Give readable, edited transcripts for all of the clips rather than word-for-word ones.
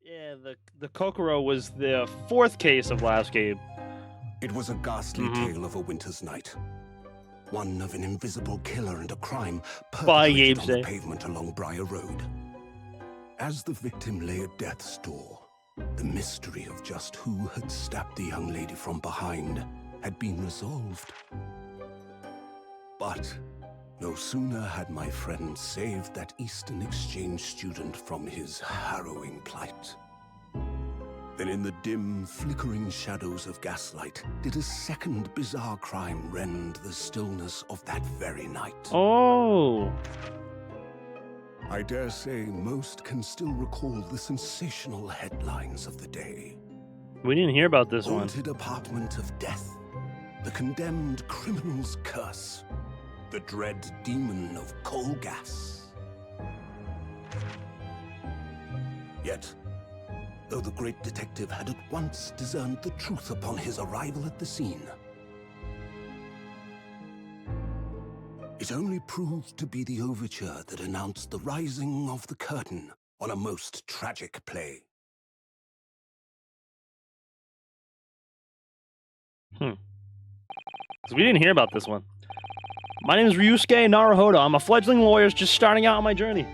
Yeah, the Kokoro was the fourth case of last game. It was a ghastly tale of a winter's night. One of an invisible killer and a crime perpetrated on the pavement along Briar Road. As the victim lay at death's door, the mystery of just who had stabbed the young lady from behind had been resolved. But no sooner had my friend saved that Eastern Exchange student from his harrowing plight than in the dim, flickering shadows of gaslight did a second bizarre crime rend the stillness of that very night. Oh! I dare say most can still recall the sensational headlines of the day. We didn't hear about this one. Haunted apartment of death. The condemned criminal's curse. The dread demon of coal gas. Yet, though the great detective had at once discerned the truth upon his arrival at the scene, it only proved to be the overture that announced the rising of the curtain on a most tragic play. So we didn't hear about this one. My name is Ryusuke Naruhodo. I'm a fledgling lawyer just starting out on my journey.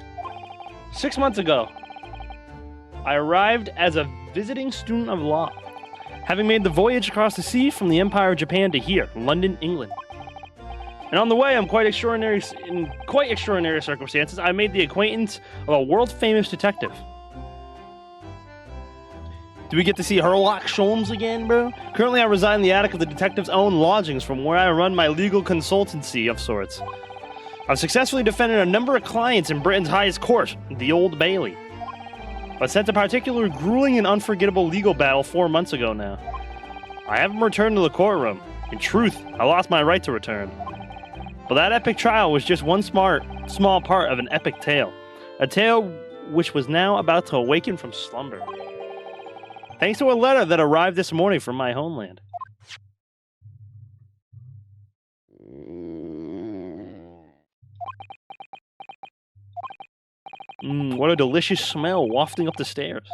6 months ago, I arrived as a visiting student of law, having made the voyage across the sea from the Empire of Japan to here, London, England. And on the way, in quite extraordinary circumstances, I made the acquaintance of a world-famous detective. Do we get to see Sherlock Holmes again, bro? Currently, I reside in the attic of the detective's own lodgings, from where I run my legal consultancy of sorts. I've successfully defended a number of clients in Britain's highest court, the Old Bailey. But since a particular grueling and unforgettable legal battle 4 months ago now, I haven't returned to the courtroom. In truth, I lost my right to return. But that epic trial was just one small part of an epic tale. A tale which was now about to awaken from slumber. Thanks to a letter that arrived this morning from my homeland. What a delicious smell wafting up the stairs.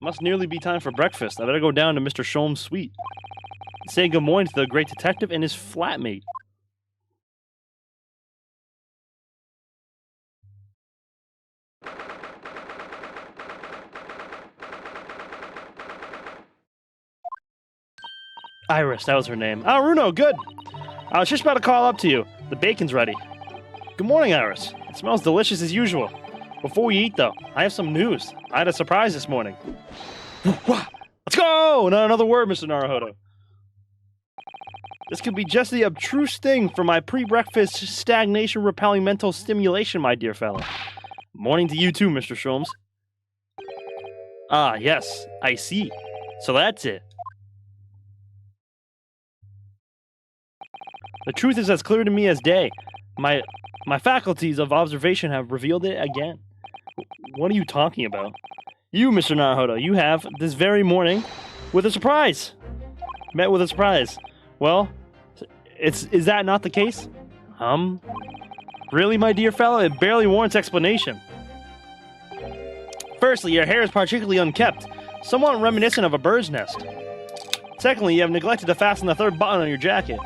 Must nearly be time for breakfast. I better go down to Mr. Sholmes' suite and say good morning to the great detective and his flatmate. Iris, that was her name. Oh, Runo, good. I was just about to call up to you. The bacon's ready. Good morning, Iris. It smells delicious as usual. Before we eat, though, I have some news. I had a surprise this morning. Let's go! Not another word, Mr. Naruhodo. This could be just the abstruse thing for my pre-breakfast stagnation-repelling mental stimulation, my dear fellow. Morning to you too, Mr. Sholmes. Ah, yes, I see. So that's it. The truth is as clear to me as day. My faculties of observation have revealed it again. What are you talking about? You, Mr. Naruhodo, you have, this very morning, with a surprise. Met with a surprise. Well, is that not the case? Really, my dear fellow? It barely warrants explanation. Firstly, your hair is particularly unkempt, somewhat reminiscent of a bird's nest. Secondly, you have neglected to fasten the third button on your jacket.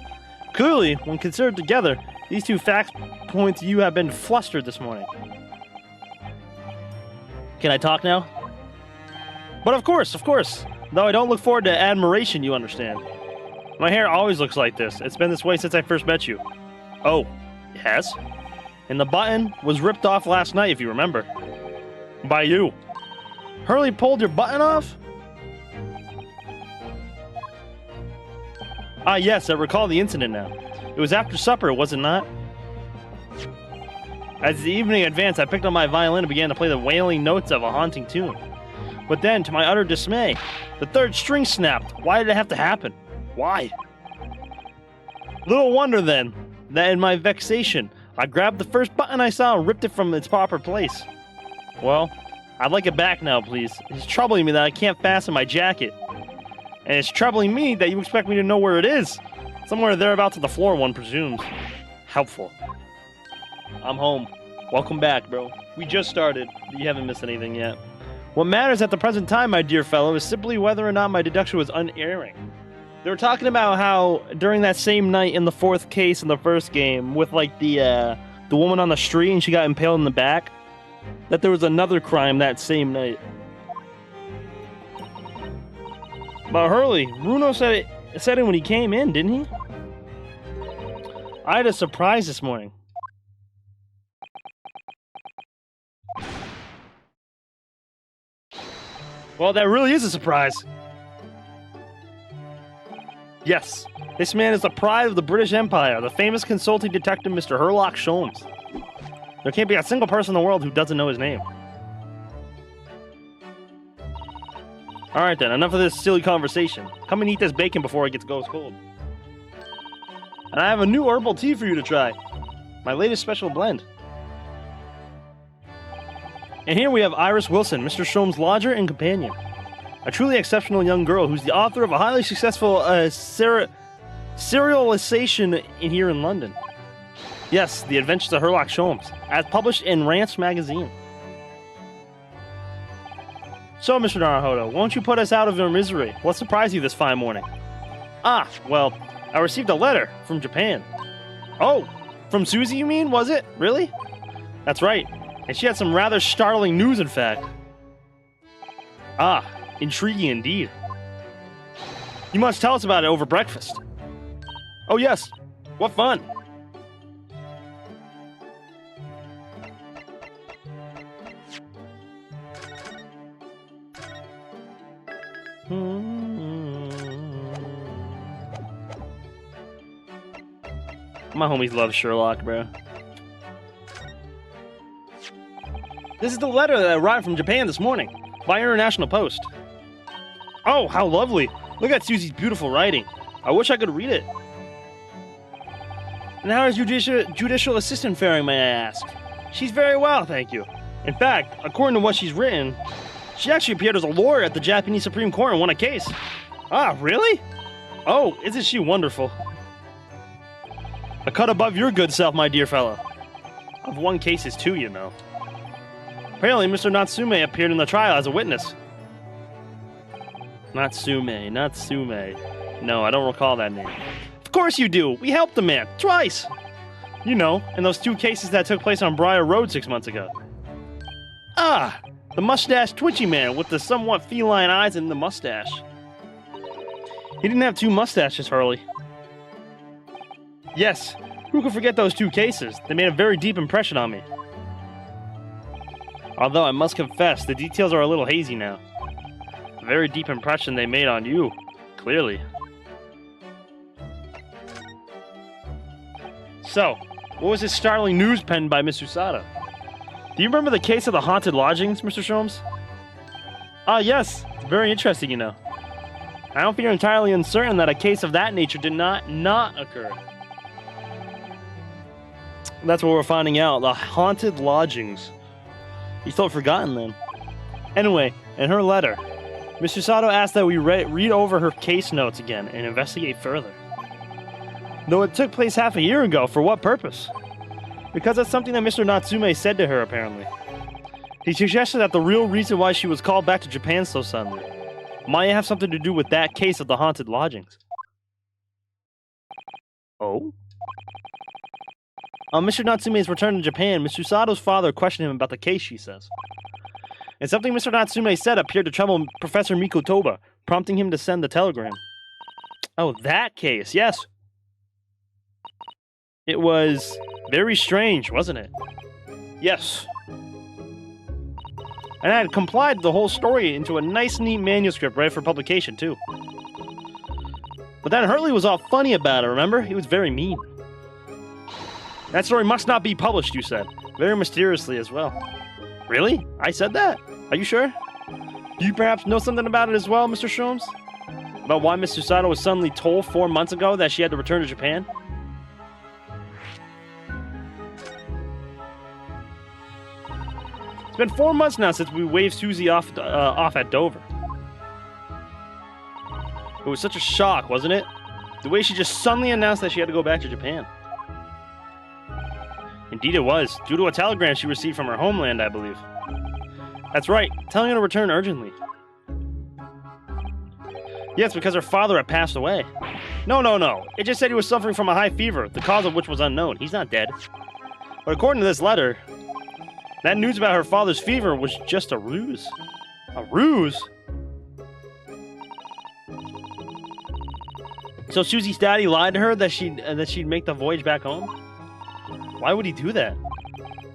Clearly, when considered together, these two facts point to you have been flustered this morning. Can I talk now? But of course. Though I don't look forward to admiration, you understand. My hair always looks like this. It's been this way since I first met you. Oh, yes? And the button was ripped off last night, if you remember. By you. Hurley pulled your button off? Ah, yes, I recall the incident now. It was after supper, was it not? As the evening advanced, I picked up my violin and began to play the wailing notes of a haunting tune. But then, to my utter dismay, the third string snapped. Why did it have to happen? Why? Little wonder, then, that in my vexation, I grabbed the first button I saw and ripped it from its proper place. Well, I'd like it back now, please. It's troubling me that I can't fasten my jacket. And it's troubling me that you expect me to know where it is. Somewhere thereabouts on the floor, one presumes. Helpful. I'm home. Welcome back, bro. We just started. You haven't missed anything yet. What matters at the present time, my dear fellow, is simply whether or not my deduction was unerring. They were talking about how during that same night in the 4th case in the first game, with like the woman on the street and she got impaled in the back, that there was another crime that same night. But Hurley, Bruno said it when he came in, didn't he? I had a surprise this morning. Well, that really is a surprise. Yes, this man is the pride of the British Empire, the famous consulting detective Mr. Sherlock Holmes. There can't be a single person in the world who doesn't know his name. Alright then, enough of this silly conversation. Come and eat this bacon before it goes cold. And I have a new herbal tea for you to try. My latest special blend. And here we have Iris Wilson, Mr. Sholmes' lodger and companion. A truly exceptional young girl who's the author of a highly successful serialization here in London. Yes, The Adventures of Sherlock Holmes, as published in Rance magazine. So, Mr. Naruhodo, won't you put us out of your misery? What surprised you this fine morning? Ah, well, I received a letter from Japan. Oh, from Susie you mean, was it? Really? That's right, and she had some rather startling news, in fact. Ah, intriguing indeed. You must tell us about it over breakfast. Oh yes, what fun. My homies love Sherlock, bro. This is the letter that arrived from Japan this morning, by international post. Oh, how lovely. Look at Susie's beautiful writing. I wish I could read it. And how is your judicial assistant faring, may I ask? She's very well, thank you. In fact, according to what she's written, she actually appeared as a lawyer at the Japanese Supreme Court and won a case. Ah, really? Oh, isn't she wonderful? A cut above your good self, my dear fellow. I've won cases too, you know. Apparently, Mr. Natsume appeared in the trial as a witness. Natsume. No, I don't recall that name. Of course you do! We helped the man, twice! You know, in those 2 cases that took place on Briar Road 6 months ago. Ah! The mustache twitchy man with the somewhat feline eyes and the mustache. He didn't have 2 mustaches, Hurley. Yes, who could forget those 2 cases? They made a very deep impression on me. Although I must confess, the details are a little hazy now. A very deep impression they made on you, clearly. So, what was this startling news penned by Miss Usada? Do you remember the case of the haunted lodgings, Mr. Sholmes? Ah, yes. It's very interesting, you know. I don't feel entirely uncertain that a case of that nature did not occur. That's what we're finding out. The haunted lodgings. You thought forgotten then. Anyway, in her letter, Mr. Sato asked that we read over her case notes again and investigate further. Though it took place half a year ago, for what purpose? Because that's something that Mr. Natsume said to her, apparently. He suggested that the real reason why she was called back to Japan so suddenly might have something to do with that case of the haunted lodgings. Oh? On Mr. Natsume's return to Japan, Mr. Sato's father questioned him about the case, she says. And something Mr. Natsume said appeared to trouble Professor Mikotoba, prompting him to send the telegram. Oh, that case, yes. It was very strange, wasn't it? Yes. And I had compiled the whole story into a nice, neat manuscript ready for publication, too. But then Hurley was all funny about it, remember? He was very mean. That story must not be published, you said. Very mysteriously as well. Really? I said that? Are you sure? Do you perhaps know something about it as well, Mr. Sholmes? About why Mr. Sato was suddenly told 4 months ago that she had to return to Japan? It's been 4 months now since we waved Susie off at Dover. It was such a shock, wasn't it? The way she just suddenly announced that she had to go back to Japan. Indeed it was, due to a telegram she received from her homeland, I believe. That's right. Telling her to return urgently. Yes, because her father had passed away. No. It just said he was suffering from a high fever, the cause of which was unknown. He's not dead. But according to this letter, that news about her father's fever was just a ruse. A ruse? So Susie's daddy lied to her that she'd make the voyage back home? Why would he do that?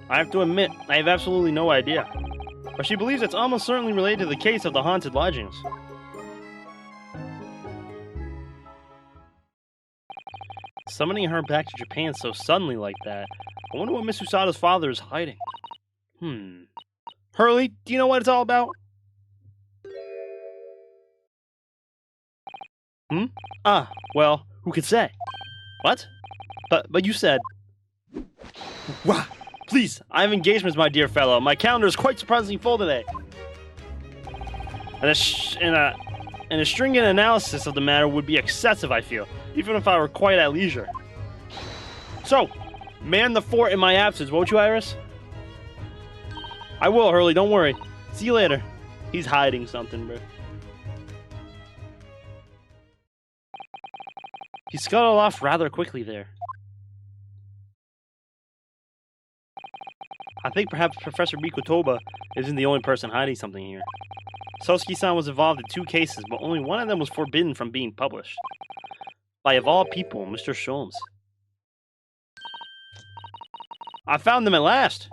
I have to admit, I have absolutely no idea. But she believes it's almost certainly related to the case of the haunted lodgings. Summoning her back to Japan so suddenly like that. I wonder what Miss Usada's father is hiding. Hurley, do you know what it's all about? Well, who could say? What? But you said... Wah! Please, I have engagements, my dear fellow. My calendar is quite surprisingly full today. And a stringent analysis of the matter would be excessive, I feel, even if I were quite at leisure. So, man the fort in my absence, won't you, Iris? I will, Hurley, don't worry. See you later. He's hiding something, bro. He scuttled off rather quickly there. I think perhaps Professor Mikotoba isn't the only person hiding something here. Soseki-san was involved in 2 cases, but only one of them was forbidden from being published. By, of all people, Mr. Sholmes. I found them at last!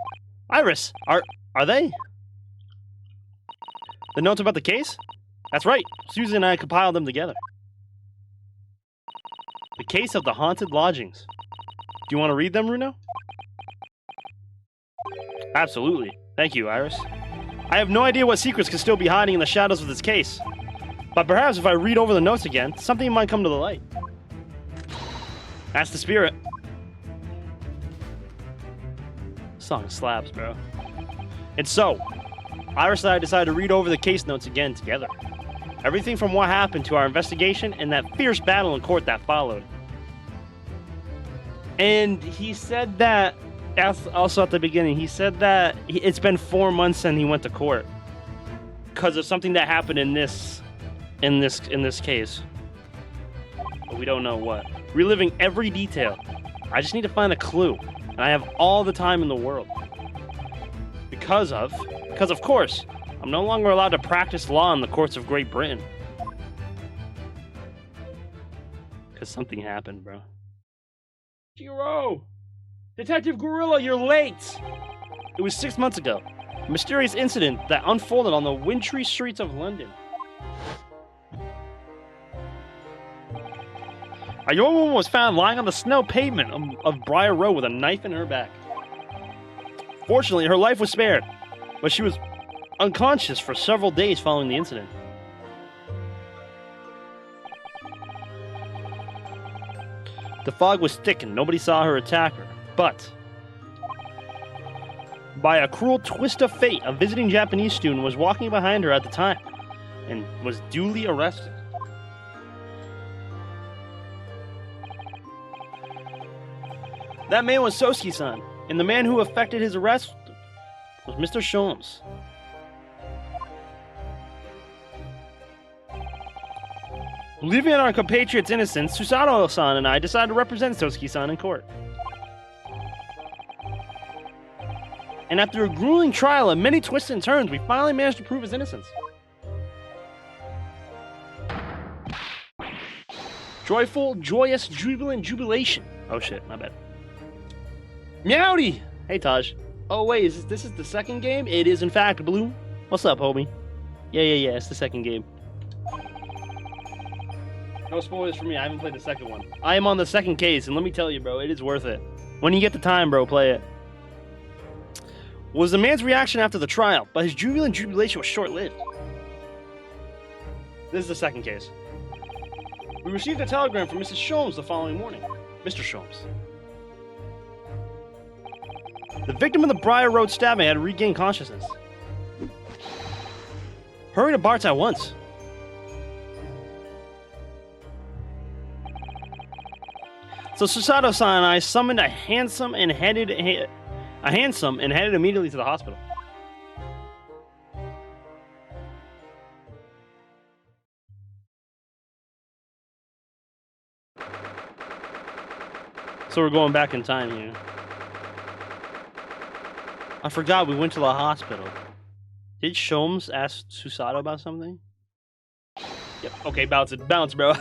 Iris, are they? The notes about the case? That's right, Susan and I compiled them together. The case of the haunted lodgings. Do you want to read them, Runo? Absolutely. Thank you, Iris. I have no idea what secrets could still be hiding in the shadows of this case. But perhaps if I read over the notes again, something might come to the light. That's the spirit. Song slaps, bro. And so, Iris and I decided to read over the case notes again together. Everything from what happened to our investigation and that fierce battle in court that followed. And he said that, also at the beginning, he said that it's been 4 months since he went to court because of something that happened in this case. But we don't know what. Reliving every detail. I just need to find a clue, and I have all the time in the world. Because of course, I'm no longer allowed to practice law in the courts of Great Britain. Because something happened, bro. Jiro! Detective Gorilla, you're late! It was 6 months ago. A mysterious incident that unfolded on the wintry streets of London. A young woman was found lying on the snow pavement of Briar Road with a knife in her back. Fortunately, her life was spared, but she was unconscious for several days following the incident. The fog was thick and nobody saw her attacker, but by a cruel twist of fate, a visiting Japanese student was walking behind her at the time and was duly arrested. That man was Soseki-san, and the man who effected his arrest was Mr. Sholmes. Believing in our compatriot's innocence, Susato-san and I decided to represent Soseki-san in court. And after a grueling trial and many twists and turns, we finally managed to prove his innocence. Joyful, joyous, jubilant jubilation. Oh shit, my bad. Meowdy! Hey Taj. Oh wait, this is the second game? It is in fact Blue. What's up, homie? Yeah, it's the second game. No spoilers for me, I haven't played the second one. I am on the second case, and let me tell you, bro, it is worth it. When you get the time, bro, play it. Was the man's reaction after the trial, but his jubilant jubilation was short-lived. This is the second case. We received a telegram from Mrs. Sholmes the following morning. Mr. Sholmes. The victim of the Briar Road stabbing had regained consciousness. Hurry to Bart's at once. So Susato-san and I summoned a handsome and headed immediately to the hospital. So we're going back in time here. I forgot we went to the hospital. Did Sholmes ask Susato about something? Yep. Okay, bounce it. Bounce, bro.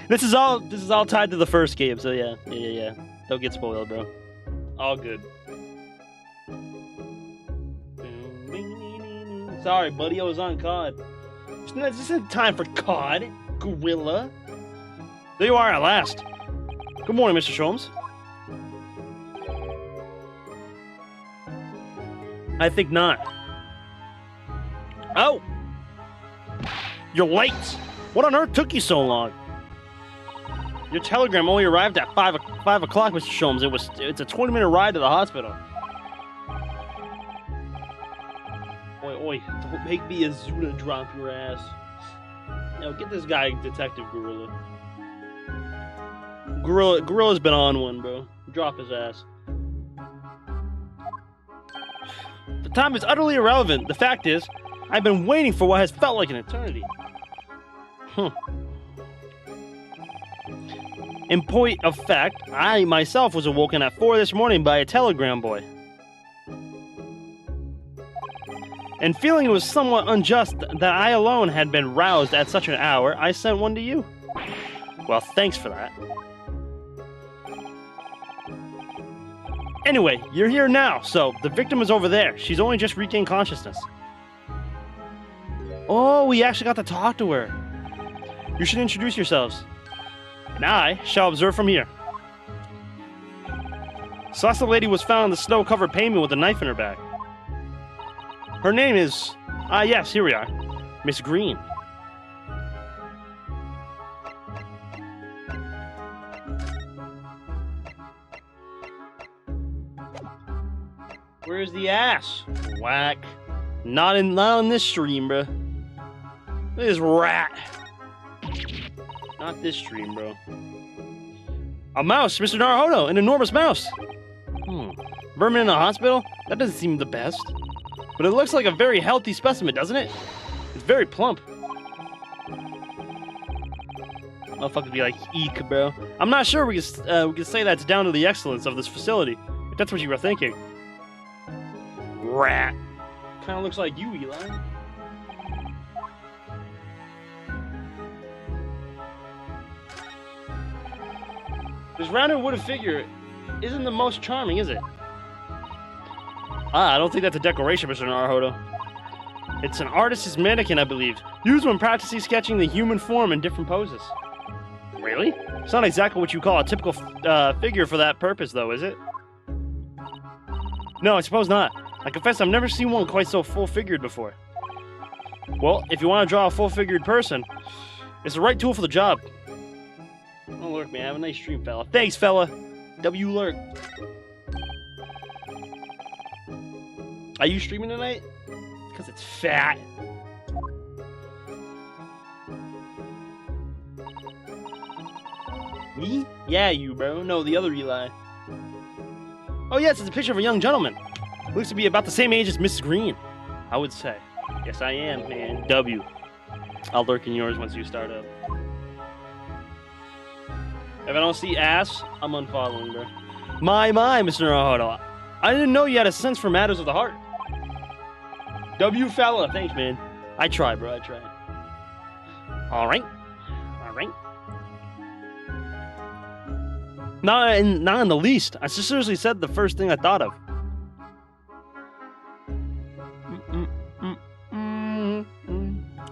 This is all tied to the first game, so yeah. Don't get spoiled, bro. All good. Sorry, buddy, I was on COD. This isn't time for COD, gorilla. There you are at last. Good morning, Mr. Sholmes. I think not. Oh! You're late! What on earth took you so long? Your telegram only arrived at 5 o'clock, Mr. Sholmes. It's a 20-minute ride to the hospital. Oi, don't make me a Zuna drop your ass. Now get this guy, Detective Gorilla. Gorilla's been on one, bro. Drop his ass. The time is utterly irrelevant. The fact is, I've been waiting for what has felt like an eternity. In point of fact, I myself was awoken at 4 this morning by a telegram boy. And feeling it was somewhat unjust that I alone had been roused at such an hour, I sent one to you. Well, thanks for that. Anyway, you're here now, so the victim is over there. She's only just regained consciousness. Oh, we actually got to talk to her. You should introduce yourselves. And I shall observe from here. Salsa lady was found on the snow-covered pavement with a knife in her back. Her name is... yes, here we are. Miss Green. Where's the ass? Whack. Not in this stream, bro. This rat. Not this stream, bro. A mouse, Mr. Naruhodo, an enormous mouse. Vermin in a hospital? That doesn't seem the best. But it looks like a very healthy specimen, doesn't it? It's very plump. Motherfuckers be like, eek, bro. I'm not sure we can say that's down to the excellence of this facility, if that's what you were thinking. Rat. Kinda looks like you, Eli. This rounded wooden figure isn't the most charming, is it? I don't think that's a decoration, Mr. Naruhodo. It's an artist's mannequin, I believe, used when practicing sketching the human form in different poses. Really? It's not exactly what you call a typical figure for that purpose, though, is it? No, I suppose not. I confess I've never seen one quite so full-figured before. Well, if you want to draw a full-figured person, it's the right tool for the job. Oh, Lurk, man. Have a nice stream, fella. Thanks, fella. W Lurk. Are you streaming tonight? Because it's fat. Me? Yeah, you, bro. No, the other Eli. Oh, yes, it's a picture of a young gentleman. Looks to be about the same age as Miss Green, I would say. Yes, I am, man. W. I'll lurk in yours once you start up. If I don't see ass, I'm unfollowing, bro. My, Mr. Naruhodo. I didn't know you had a sense for matters of the heart. W fella. Thanks, man. I try, bro. I try. Alright. Alright. Not in the least. I seriously said the first thing I thought of.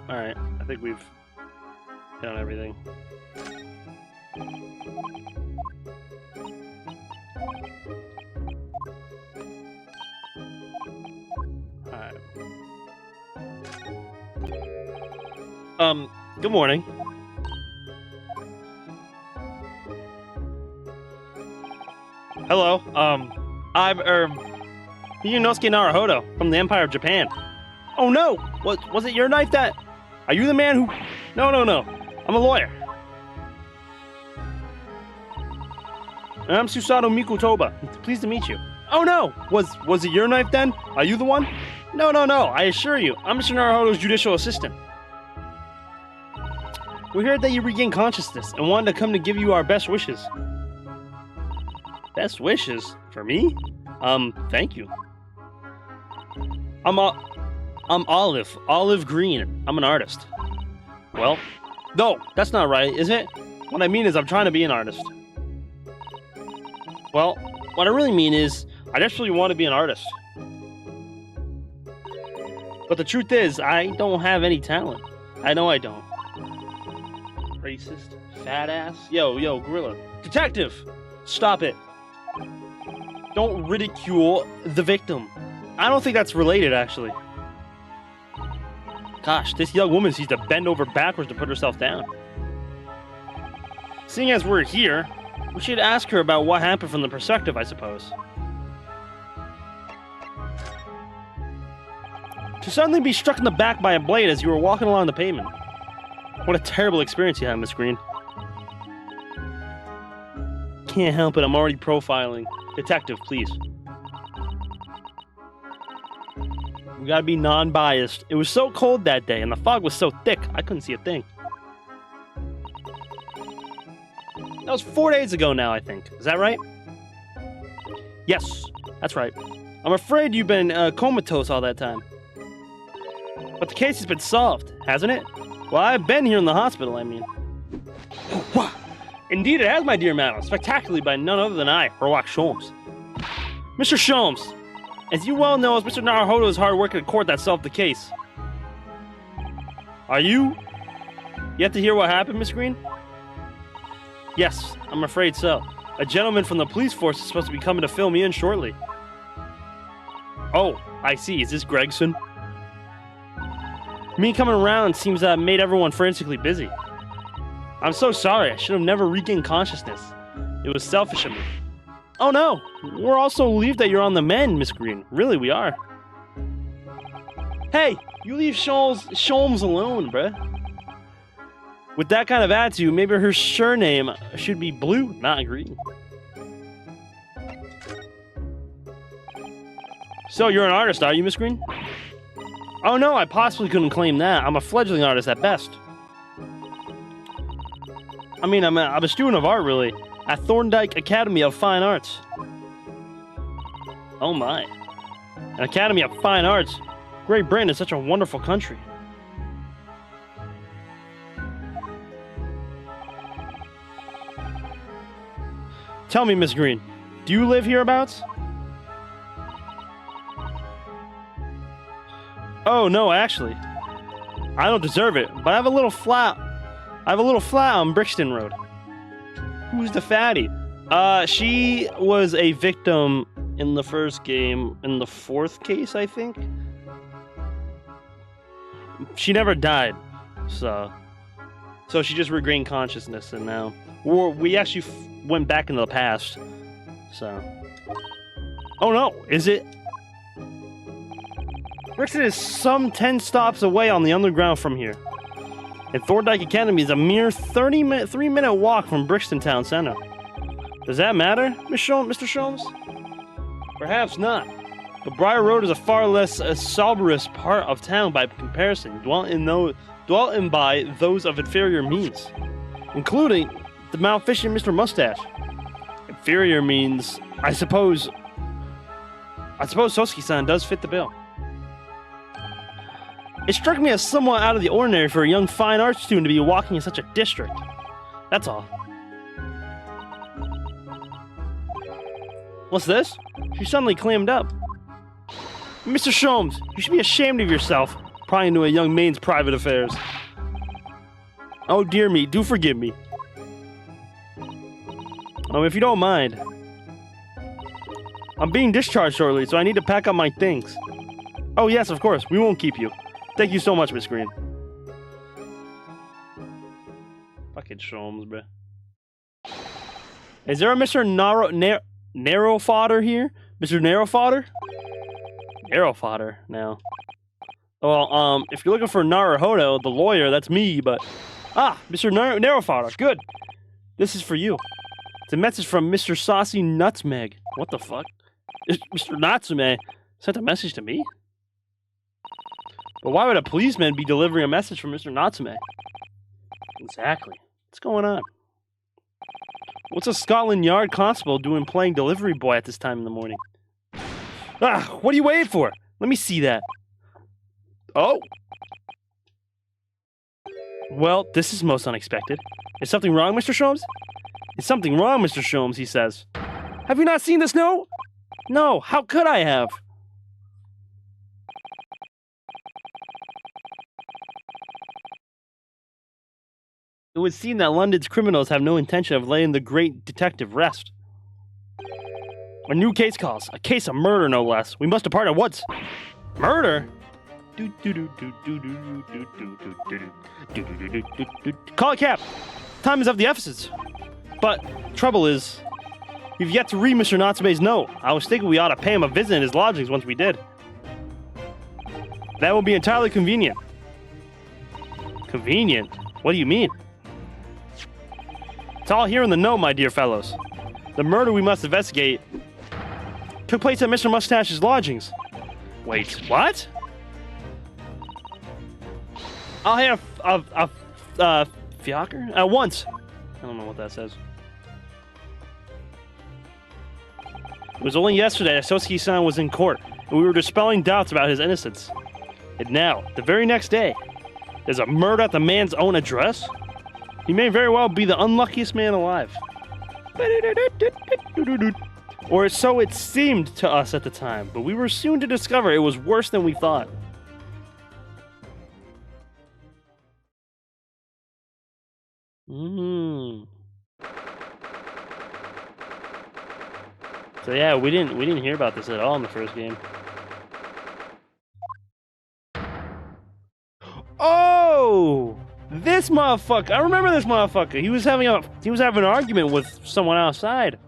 Alright. I think we've hit on everything. Alright. Good morning. Hello, I'm, Yunosuke Naruhodo from the Empire of Japan. Oh no! Was it your knife that... Are you the man who... No. I'm a lawyer. And I'm Susato Mikutoba. Pleased to meet you. Oh no! Was it your knife then? Are you the one? No. I assure you, I'm Mr. Naruhodo's judicial assistant. We heard that you regained consciousness and wanted to come to give you our best wishes. Best wishes? For me? Thank you. I'm Olive. Olive Green. I'm an artist. Well, no, that's not right, is it? What I mean is I'm trying to be an artist. Well, what I really mean is I desperately want to be an artist. But the truth is, I don't have any talent. I know I don't. Racist. Fat ass. Yo, gorilla. Detective! Stop it. Don't ridicule the victim. I don't think that's related, actually. Gosh, this young woman seems to bend over backwards to put herself down. Seeing as we're here, we should ask her about what happened from the perspective, I suppose. To suddenly be struck in the back by a blade as you were walking along the pavement. What a terrible experience you had, Miss Green. Can't help it, I'm already profiling. Detective, please. We gotta be non-biased. It was so cold that day, and the fog was so thick, I couldn't see a thing. That was 4 days ago now, I think. Is that right? Yes, that's right. I'm afraid you've been comatose all that time. But the case has been solved, hasn't it? Well, I've been here in the hospital, I mean. Indeed it has, my dear madam. Spectacularly by none other than I, Sherlock Sholmes. Mr. Sholmes, as you well know, it's Mr. Naruhodo's hard work in court that solved the case. Are you? You have to hear what happened, Miss Green? Yes, I'm afraid so. A gentleman from the police force is supposed to be coming to fill me in shortly. Oh, I see. Is this Gregson? Me coming around seems to have made everyone frantically busy. I'm so sorry. I should have never regained consciousness. It was selfish of me. Oh no! We're also relieved that you're on the mend, Miss Green. Really, we are. Hey! You leave Sholmes alone, bruh. With that kind of attitude, maybe her surname should be Blue, not Green. So, you're an artist, are you, Miss Green? Oh no, I possibly couldn't claim that. I'm a fledgling artist at best. I mean, I'm a student of art, really, at Thorndike Academy of Fine Arts. Oh my. An Academy of Fine Arts? Great Britain is such a wonderful country. Tell me, Miss Green, do you live hereabouts? Oh, no, actually. I don't deserve it, but I have a little flat on Brixton Road. Who's the fatty? She was a victim in the first game, in the fourth case, I think. She never died, so she just regained consciousness, and now we actually went back into the past. So, oh no, is it? Brixton is some 10 stops away on the underground from here. And Thorndike Academy is a mere 3-minute walk from Brixton Town Center. Does that matter, Mr. Sholmes? Perhaps not. But Briar Road is a far less salubrious part of town by comparison, dwelt in by those of inferior means, including the malfishing Mr. Mustache. Inferior means, I suppose Soseki-san does fit the bill. It struck me as somewhat out of the ordinary for a young fine arts student to be walking in such a district. That's all. What's this? She suddenly clammed up. Mr. Sholmes, you should be ashamed of yourself, prying into a young maiden's private affairs. Oh dear me, do forgive me. If you don't mind. I'm being discharged shortly, so I need to pack up my things. Oh yes, of course, we won't keep you. Thank you so much, Miss Green. Fucking Sholmes, bruh. Is there a Mr. Narrow Fodder here? Mr. Narrow Fodder? Narrow Fodder, now. Well, if you're looking for Naruhodo, the lawyer, that's me, but... Ah, Mr. Narrow Fodder, good. This is for you. It's a message from Mr. Saucy Nutmeg. What the fuck? Mr. Natsume sent a message to me? But why would a policeman be delivering a message from Mr. Natsume? Exactly. What's going on? What's a Scotland Yard constable doing playing delivery boy at this time in the morning? Ah, what are you waiting for? Let me see that. Oh. Well, this is most unexpected. Is something wrong, Mr. Sholmes? Is something wrong, Mr. Sholmes, he says. Have you not seen the snow? No, how could I have? It would seem that London's criminals have no intention of letting the great detective rest. A new case calls. A case of murder, no less. We must depart at once. Murder? Call a cab. Time is of the essence. But trouble is, we've yet to read Mr. Natsume's note. I was thinking we ought to pay him a visit in his lodgings once we did. That will be entirely convenient. Convenient? What do you mean? It's all here in the know, my dear fellows. The murder we must investigate took place at Mr. Mustache's lodgings. Wait, what? I'll have a fiacre? At once. I don't know what that says. It was only yesterday that Soseki-san was in court, and we were dispelling doubts about his innocence. And now, the very next day, there's a murder at the man's own address? He may very well be the unluckiest man alive. Or so it seemed to us at the time, but we were soon to discover it was worse than we thought. So yeah, we didn't hear about this at all in the first game. Oh! This motherfucker! I remember this motherfucker. He was having an argument with someone outside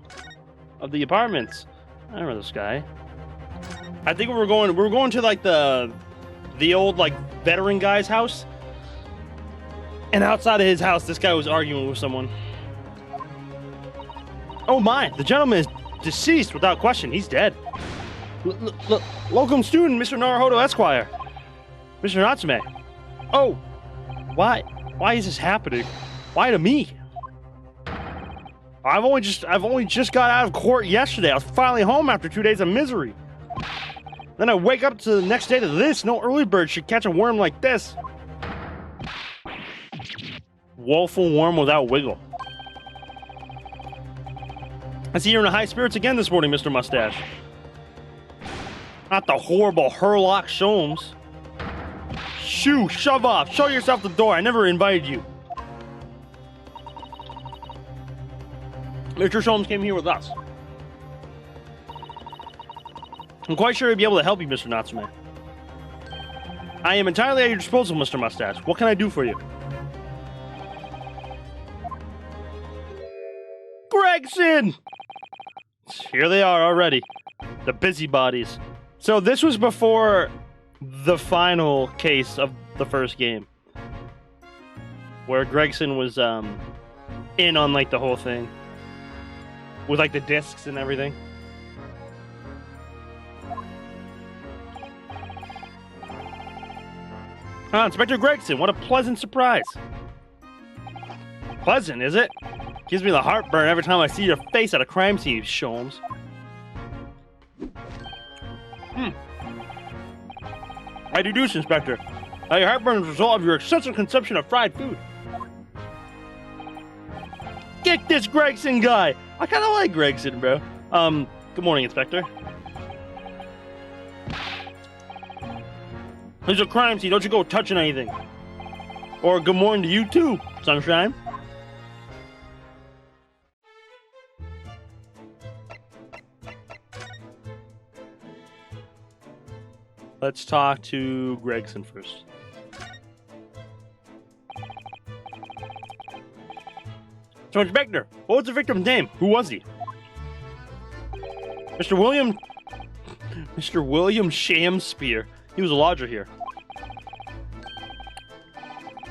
of the apartments. I remember this guy. I think we were going to like the old like veteran guy's house. And outside of his house, this guy was arguing with someone. Oh my, the gentleman is deceased without question. He's dead. Locum student, Mr. Naruhodo Esquire. Mr. Natsume. Oh, why is this happening? Why to me? I've only just got out of court yesterday. I was finally home after 2 days of misery. Then I wake up to the next day to this. No early bird should catch a worm like this. Woeful worm without wiggle. I see you're in high spirits again this morning, Mr. Mustache. Not the horrible Herlock Sholmes. Shoo, shove off. Show yourself the door. I never invited you. Mr. Sholmes came here with us. I'm quite sure he'd be able to help you, Mr. Natsume. I am entirely at your disposal, Mr. Mustache. What can I do for you? Gregson! Here they are already. The busybodies. So this was before the final case of the first game, where Gregson was in on like the whole thing with like the discs and everything. Ah, Inspector Gregson, what a pleasant surprise. Pleasant, is it? Gives me the heartburn every time I see your face at a crime scene, Sholmes. I deduce, Inspector, that your heartburn is a result of your excessive consumption of fried food. Get this Gregson guy! I kind of like Gregson, bro. Good morning, Inspector. There's a crime scene, don't you go touching anything. Or good morning to you too, Sunshine. Let's talk to Gregson first. So, Inspector, what was the victim's name? Who was he? Mr. William Shamspear. He was a lodger here.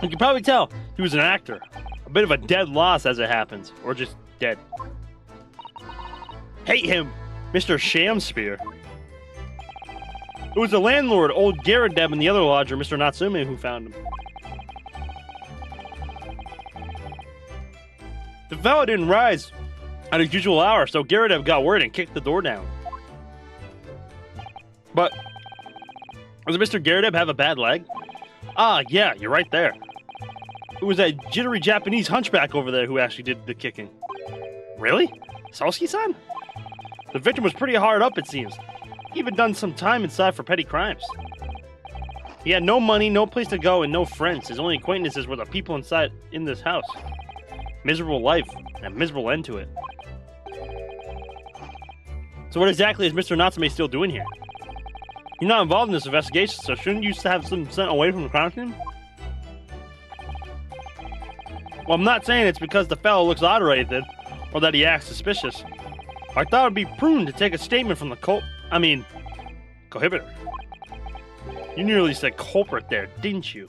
You can probably tell he was an actor. A bit of a dead loss as it happens. Or just dead. Hate him, Mr. Shamspear. It was the landlord, old Garadeb, and the other lodger, Mr. Natsume, who found him. The fellow didn't rise at his usual hour, so Gyaradev got word and kicked the door down. But does Mr. Gyaradev have a bad leg? Ah, yeah, you're right there. It was that jittery Japanese hunchback over there who actually did the kicking. Really? Soseki-san? The victim was pretty hard up, it seems. He even done some time inside for petty crimes. He had no money, no place to go, and no friends. His only acquaintances were the people inside in this house. Miserable life, and a miserable end to it. So what exactly is Mr. Natsume still doing here? He's not involved in this investigation, so shouldn't you have some sent away from the crime scene? Well, I'm not saying it's because the fellow looks odd or anything, or that he acts suspicious. I thought it'd be prudent to take a statement from the cohibitor. You nearly said culprit there, didn't you?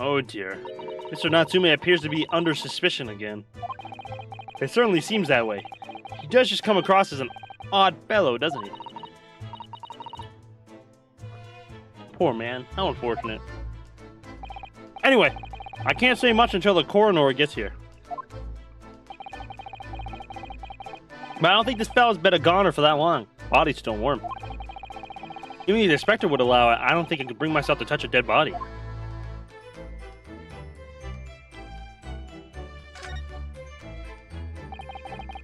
Oh dear. Mr. Natsume appears to be under suspicion again. It certainly seems that way. He does just come across as an odd fellow, doesn't he? Poor man. How unfortunate. Anyway, I can't say much until the coroner gets here. But I don't think this fellow's been a goner for that long. Body's still warm. Even if the inspector would allow it, I don't think I could bring myself to touch a dead body.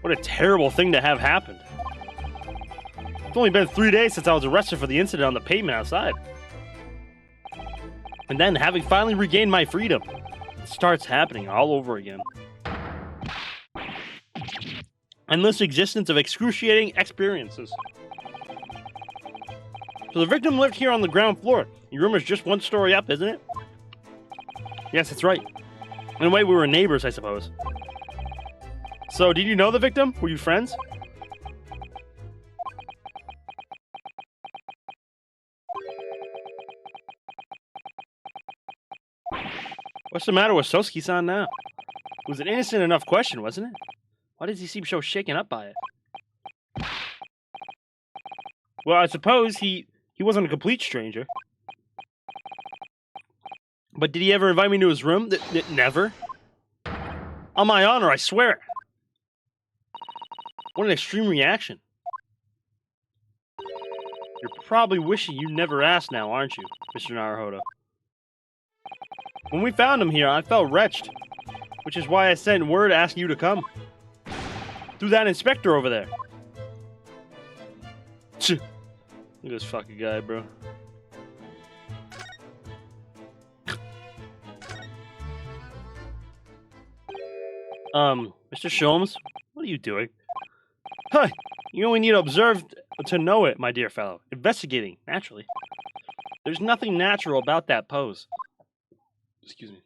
What a terrible thing to have happened. It's only been 3 days since I was arrested for the incident on the pavement outside. And then, having finally regained my freedom, it starts happening all over again. Endless existence of excruciating experiences. So the victim lived here on the ground floor. Your room is just one story up, isn't it? Yes, that's right. In a way, we were neighbors, I suppose. So, did you know the victim? Were you friends? What's the matter with Soseki-san now? It was an innocent enough question, wasn't it? Why does he seem so shaken up by it? Well, I suppose he wasn't a complete stranger. But did he ever invite me to his room? Never. On my honor, I swear. What an extreme reaction. You're probably wishing you never asked now, aren't you, Mr. Naruhodo? When we found him here, I felt wretched, which is why I sent word asking you to come. Through that inspector over there. Look at this fucking guy, bro. Mr. Sholmes, what are you doing? Huh, you only need to observe to know it, my dear fellow. Investigating, naturally. There's nothing natural about that pose. Excuse me.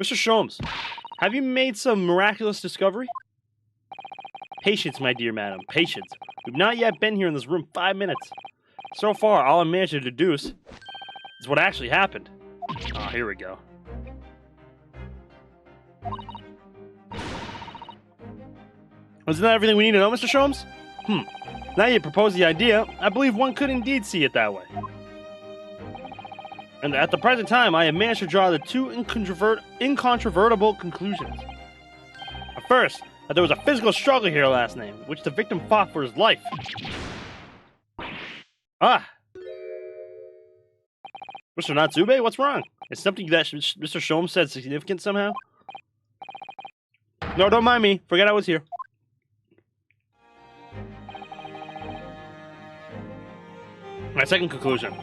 Mr. Sholmes, have you made some miraculous discovery? Patience, my dear madam, patience. We've not yet been here in this room 5 minutes. So far, all I managed to deduce is what actually happened. Oh, here we go. Isn't that everything we need to know, Mr. Sholmes? Now you propose the idea, I believe one could indeed see it that way. And at the present time, I have managed to draw the two incontrovertible conclusions. First, that there was a physical struggle here last night, which the victim fought for his life. Ah! Mr. Natsume, what's wrong? Is something that Mr. Sholmes said significant somehow? No, don't mind me. Forget I was here. My second conclusion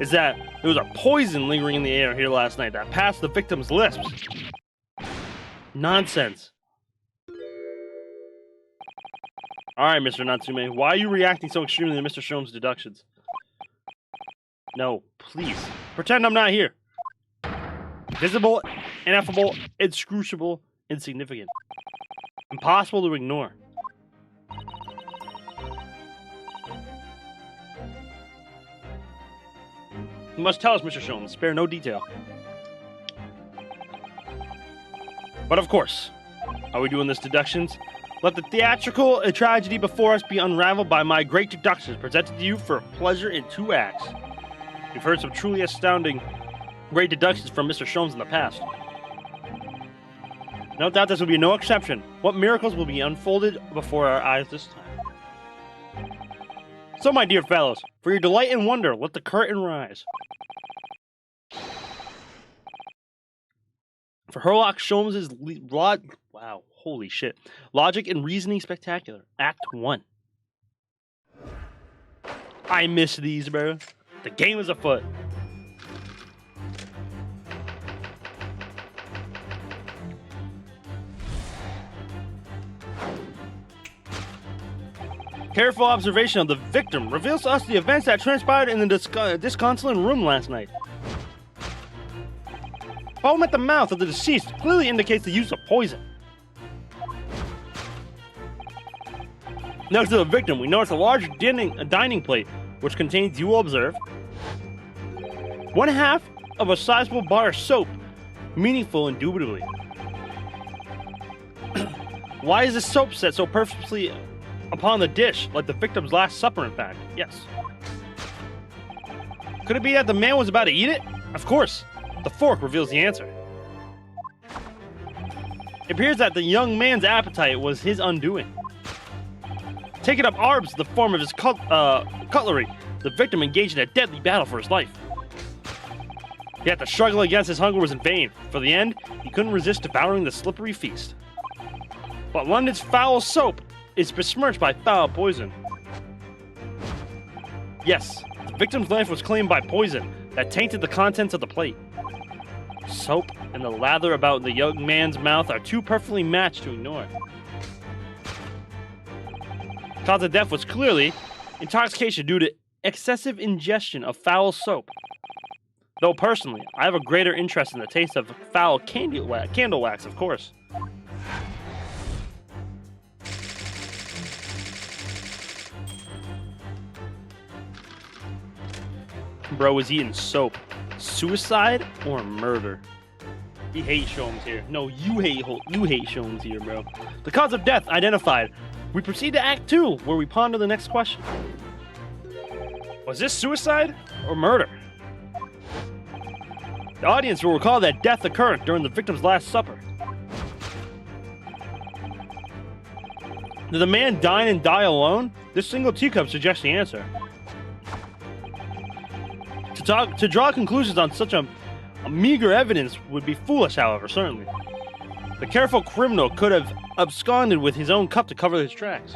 is that there was a poison lingering in the air here last night that passed the victim's lips. Nonsense. Alright, Mr. Natsume, why are you reacting so extremely to Mr. Sholmes' deductions? No, please. Pretend I'm not here. Visible, ineffable, inscrutable, insignificant. Impossible to ignore. You must tell us, Mr. Sholmes. Spare no detail. But of course, are we doing this deductions? Let the theatrical tragedy before us be unraveled by my great deductions presented to you for pleasure in 2 acts. We've heard some truly astounding great deductions from Mr. Sholmes in the past. No doubt this will be no exception. What miracles will be unfolded before our eyes this time? So, my dear fellows, for your delight and wonder, let the curtain rise. For Herlock Sholmes' wow, holy shit. Logic and Reasoning Spectacular, Act 1. I miss these, bro. The game is afoot. Careful observation of the victim reveals to us the events that transpired in the disconsolate room last night. Foam at the mouth of the deceased clearly indicates the use of poison. Next to the victim, we notice a large dining plate, which contains, you will observe, 1/2 of a sizable bar of soap, meaningful indubitably. Why is this soap set so purposely upon the dish, like the victim's last supper, in fact? Yes. Could it be that the man was about to eat it? Of course. The fork reveals the answer. It appears that the young man's appetite was his undoing. Taking up arms in the form of his cutlery, the victim engaged in a deadly battle for his life. Yet the struggle against his hunger was in vain. For the end, he couldn't resist devouring the slippery feast. But London's foul soap is besmirched by foul poison. Yes, the victim's life was claimed by poison that tainted the contents of the plate. Soap and the lather about the young man's mouth are too perfectly matched to ignore. Cause of death was clearly intoxication due to excessive ingestion of foul soap. Though personally, I have a greater interest in the taste of foul candle wax, of course. Bro was eating soap. Suicide or murder? He hates Sholmes here. No, you hate Sholmes here, bro. The cause of death identified. We proceed to Act 2, where we ponder the next question. Was this suicide or murder? The audience will recall that death occurred during the victim's last supper. Did the man dine and die alone? This single teacup suggests the answer. To draw conclusions on such a meager evidence would be foolish, however, certainly. The careful criminal could have absconded with his own cup to cover his tracks.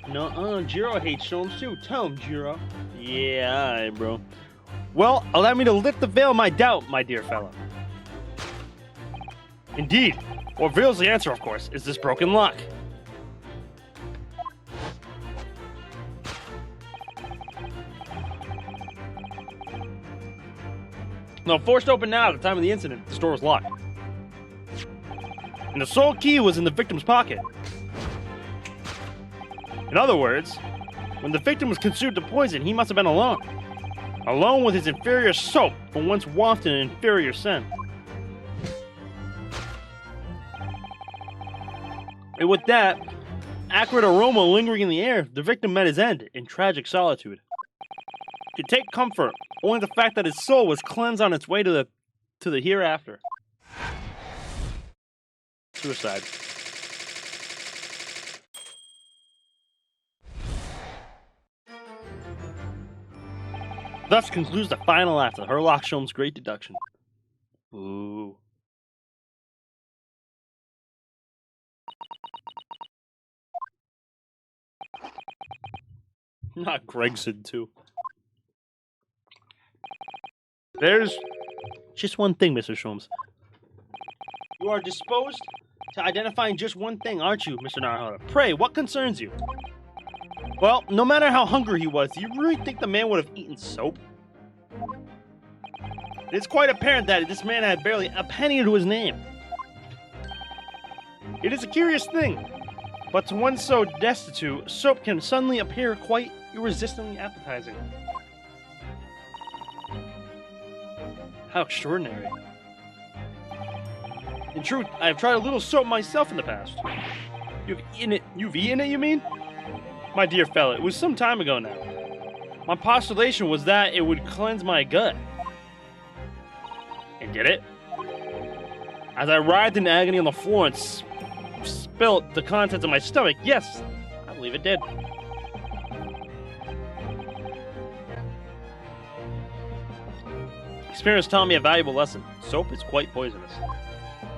No, Jiro hates Sholmes too. Tell him, Jiro. Yeah, alright, bro. Well, allow me to lift the veil of my doubt, my dear fellow. Indeed, what reveals the answer, of course, is this broken lock. No, forced open now at the time of the incident. The door was locked. And the sole key was in the victim's pocket. In other words, when the victim was consumed to poison, he must have been alone. Alone with his inferior soap from whence wafted an inferior scent. And with that acrid aroma lingering in the air, the victim met his end in tragic solitude. He could take comfort only in the fact that his soul was cleansed on its way to the hereafter. Suicide. Thus concludes the final act of Herlock Sholmes' great deduction. Ooh. Not Gregson, too. There's just one thing, Mr. Sholmes. You are disposed to identifying just one thing, aren't you, Mr. Narahara? Pray, what concerns you? Well, no matter how hungry he was, do you really think the man would have eaten soap? It's quite apparent that this man had barely a penny to his name. It is a curious thing, but to one so destitute, soap can suddenly appear quite irresistibly appetizing. How extraordinary. In truth, I have tried a little soap myself in the past. You've eaten it, you mean? My dear fellow, it was some time ago now. My postulation was that it would cleanse my gut. And did it? As I writhed in agony on the floor and spilt the contents of my stomach, yes, I believe it did. Experience taught me a valuable lesson. Soap is quite poisonous.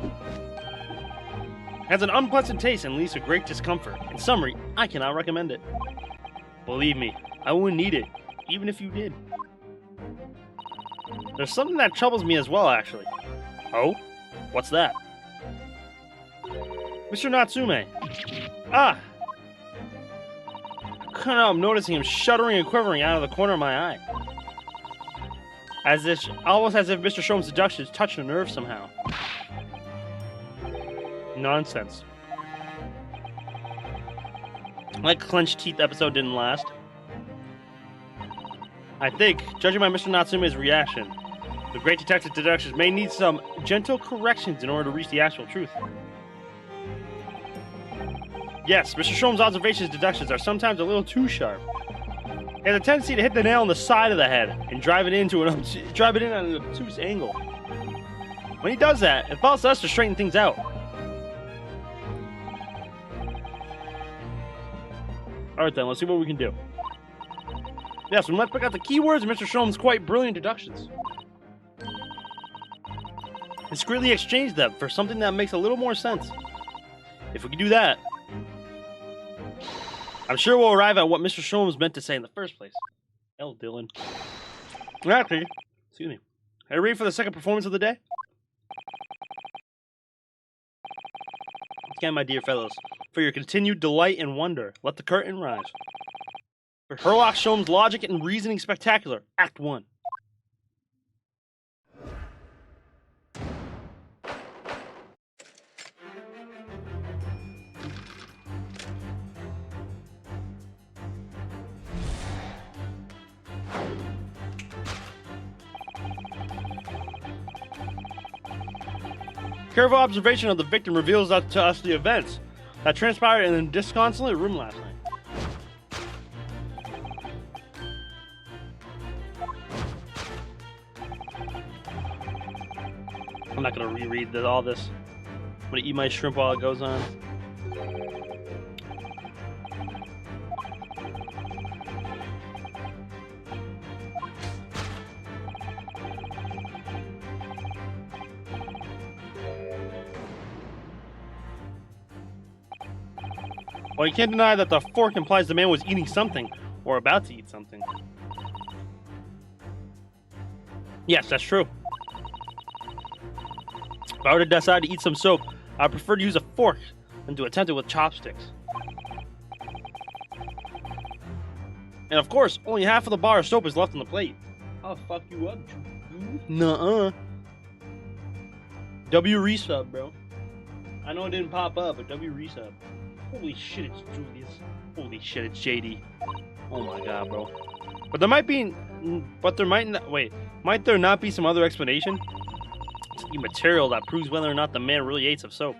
It has an unpleasant taste and leads to great discomfort. In summary, I cannot recommend it. Believe me, I wouldn't need it, even if you did. There's something that troubles me as well, actually. Oh? What's that? Mr. Natsume. Ah! I couldn't help noticing him shuddering and quivering out of the corner of my eye. Almost as if Mr. Shome's deductions touched a nerve somehow. Nonsense. That clenched teeth episode didn't last. I think, judging by Mr. Natsume's reaction, the great detective's deductions may need some gentle corrections in order to reach the actual truth. Yes, Mr. Shome's observations and deductions are sometimes a little too sharp. He has a tendency to hit the nail on the side of the head and drive it in at an obtuse angle. When he does that, it falls to us to straighten things out. Alright then, let's see what we can do. Yes, we must pick out the keywords in Mr. Shome's quite brilliant deductions. Discreetly exchange them for something that makes a little more sense. If we can do that, I'm sure we'll arrive at what Mr. Shomes meant to say in the first place. Hell, Dylan. Actually, excuse me. Are you ready for the second performance of the day? Again, my dear fellows, for your continued delight and wonder, let the curtain rise. For Sherlock Sholmes' Logic and Reasoning Spectacular, Act 1. Careful observation of the victim reveals to us the events that transpired in a disconsolate room last night. I'm not going to reread all this. I'm going to eat my shrimp while it goes on. Well, you can't deny that the fork implies the man was eating something, or about to eat something. Yes, that's true. If I were to decide to eat some soap, I'd prefer to use a fork than to attempt it with chopsticks. And of course, only half of the bar of soap is left on the plate. I'll fuck you up, nuh-uh. W resub, bro. I know it didn't pop up, but W resub. Holy shit, it's Julius. Holy shit, it's JD. Oh my god, bro. But there might there not be some other explanation? It's the material that proves whether or not the man really ate some soap.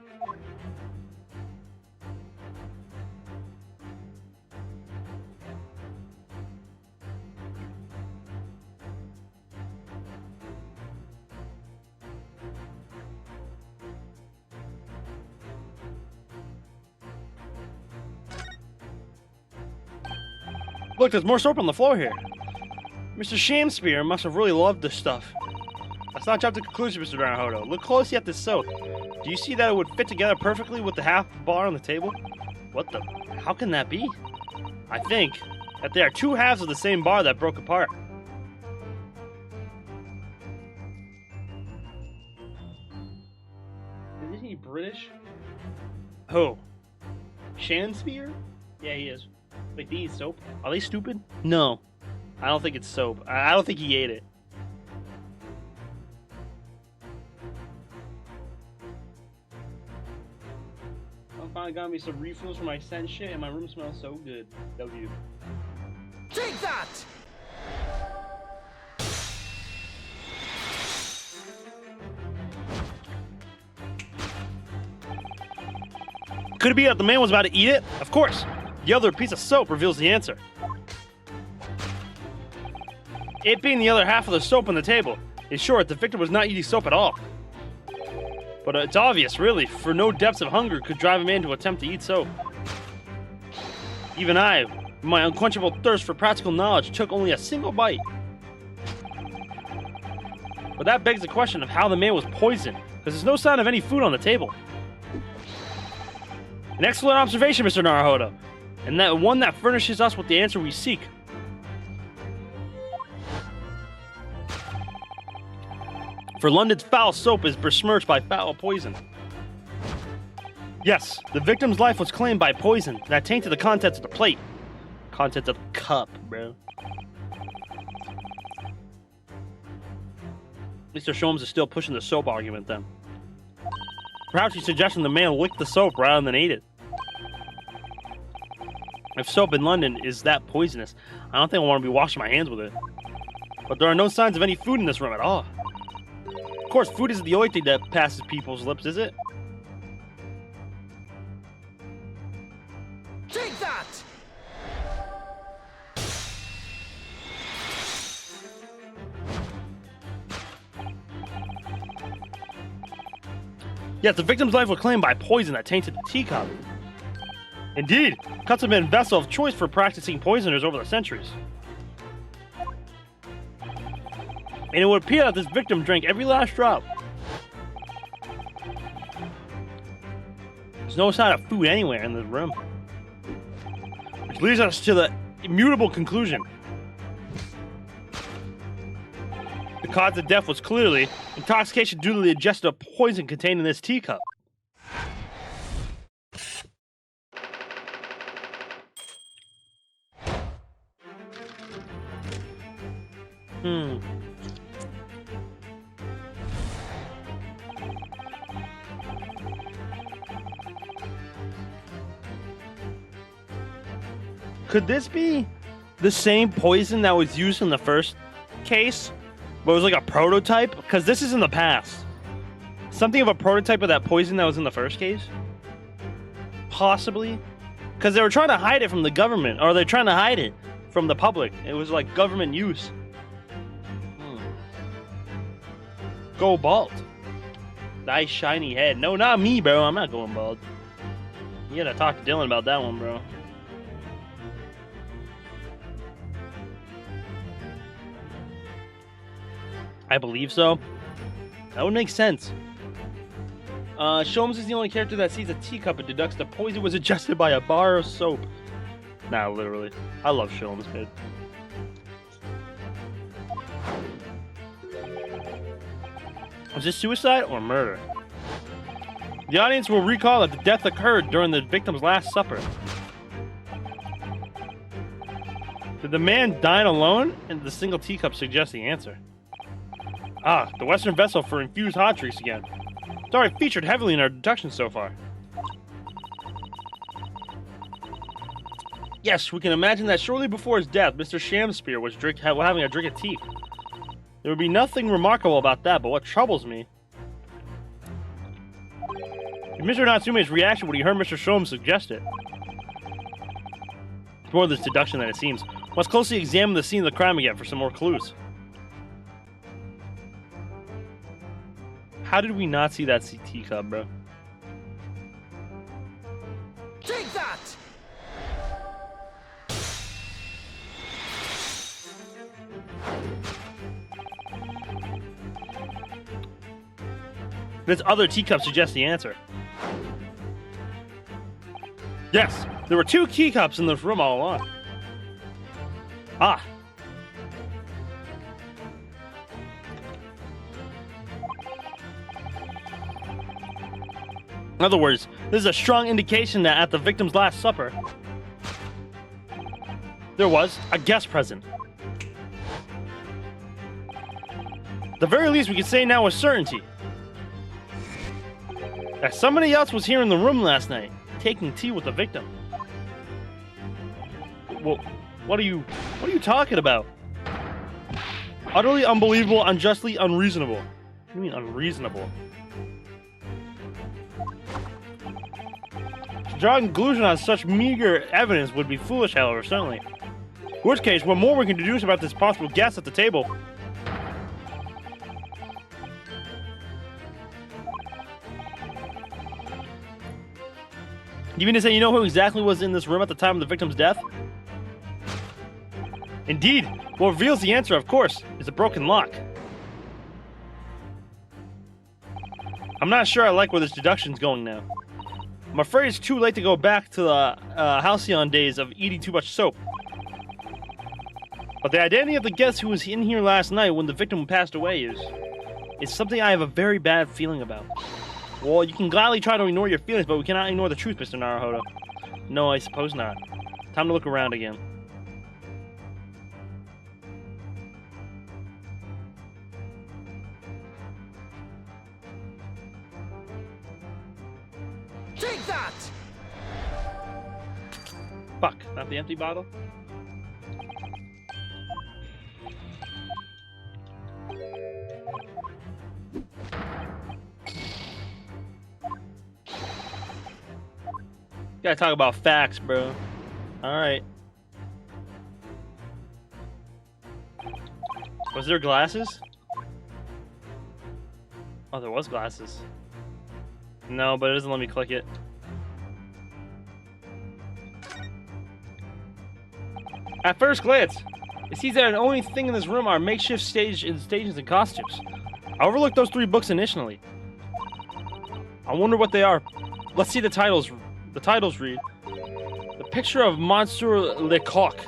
Look, there's more soap on the floor here. Mr. Shamspeare must have really loved this stuff. Let's not jump to conclusions, Mr. Naruhodo. Look closely at this soap. Do you see that it would fit together perfectly with the half bar on the table? What the? How can that be? I think that they are two halves of the same bar that broke apart. Isn't he British? Who? Shamspeare? Yeah, he is. Wait, they eat soap? Are they stupid? No. I don't think it's soap. I don't think he ate it. I finally got me some refills for my scent shit and my room smells so good. W. Take that! Could it be that the man was about to eat it? Of course. The other piece of soap reveals the answer. It being the other half of the soap on the table. In short, the victim was not eating soap at all. But it's obvious, really, for no depths of hunger could drive a man to attempt to eat soap. Even I, with my unquenchable thirst for practical knowledge, took only a single bite. But that begs the question of how the man was poisoned, because there's no sign of any food on the table. An excellent observation, Mr. Naruhodo, and that one that furnishes us with the answer we seek. For London's foul soap is besmirched by foul poison. Yes, the victim's life was claimed by poison that tainted the contents of the plate. Contents of the cup, bro. Mr. Sholmes is still pushing the soap argument then. Perhaps he's suggesting the man lick the soap rather than eat it. If soap in London is that poisonous, I don't think I want to be washing my hands with it. But there are no signs of any food in this room at all. Of course, food isn't the only thing that passes people's lips, is it? Take that! Yes, the victim's life was claimed by poison that tainted the teacup. Indeed, cups have been a vessel of choice for practicing poisoners over the centuries. And it would appear that this victim drank every last drop. There's no sign of food anywhere in this room. Which leads us to the immutable conclusion. The cause of death was clearly intoxication due to the ingestion of poison contained in this teacup. Could this be the same poison that was used in the first case, but it was like a prototype? Because this is in the past. Something of a prototype of that poison that was in the first case? Possibly? Because they were trying to hide it from the government, or they're trying to hide it from the public. It was like government use. Go bald. Nice shiny head. No, not me, bro. I'm not going bald. You gotta talk to Dylan about that one, bro. I believe so. That would make sense. Sholmes is the only character that sees a teacup and deducts the poison was ingested by a bar of soap. Nah, literally. I love Sholmes, man. Was this suicide or murder? The audience will recall that the death occurred during the victim's last supper. Did the man dine alone? And the single teacup suggests the answer. Ah, the Western vessel for infused hot drinks again. It's already featured heavily in our deductions so far. Yes, we can imagine that shortly before his death, Mr. Shamspeare was having a drink of tea. There would be nothing remarkable about that, but what troubles me... is Mr. Natsume's reaction when he heard Mr. Sholmes suggest it. It's more of this deduction than it seems. Let's closely examine the scene of the crime again for some more clues. How did we not see that teacup, bro? Take that! This other teacup suggests the answer. Yes, there were two teacups in this room all along. Ah. In other words, this is a strong indication that at the victim's last supper, there was a guest present. At the very least, we can say now with certainty that somebody else was here in the room last night, taking tea with the victim. Well, what are you talking about? Utterly unbelievable, unjustly unreasonable. What do you mean unreasonable? To draw a conclusion on such meager evidence would be foolish, however, certainly. In which case, what more we can deduce about this possible guest at the table? You mean to say you know who exactly was in this room at the time of the victim's death? Indeed. What reveals the answer, of course, is a broken lock. I'm not sure I like where this deduction's going now. I'm afraid it's too late to go back to the halcyon days of eating too much soap. But the identity of the guest who was in here last night when the victim passed away is something I have a very bad feeling about. Well, you can gladly try to ignore your feelings, but we cannot ignore the truth, Mr. Naruhodo. No, I suppose not. Time to look around again. Take that! Fuck, not the empty bottle? Gotta talk about facts, bro. Alright. Was there glasses? Oh, there was glasses. No, but it doesn't let me click it. At first glance, it seems that the only thing in this room are makeshift stages and costumes. I overlooked those 3 books initially. I wonder what they are. Let's see the titles. The titles read: The Picture of Monsieur Lecoq,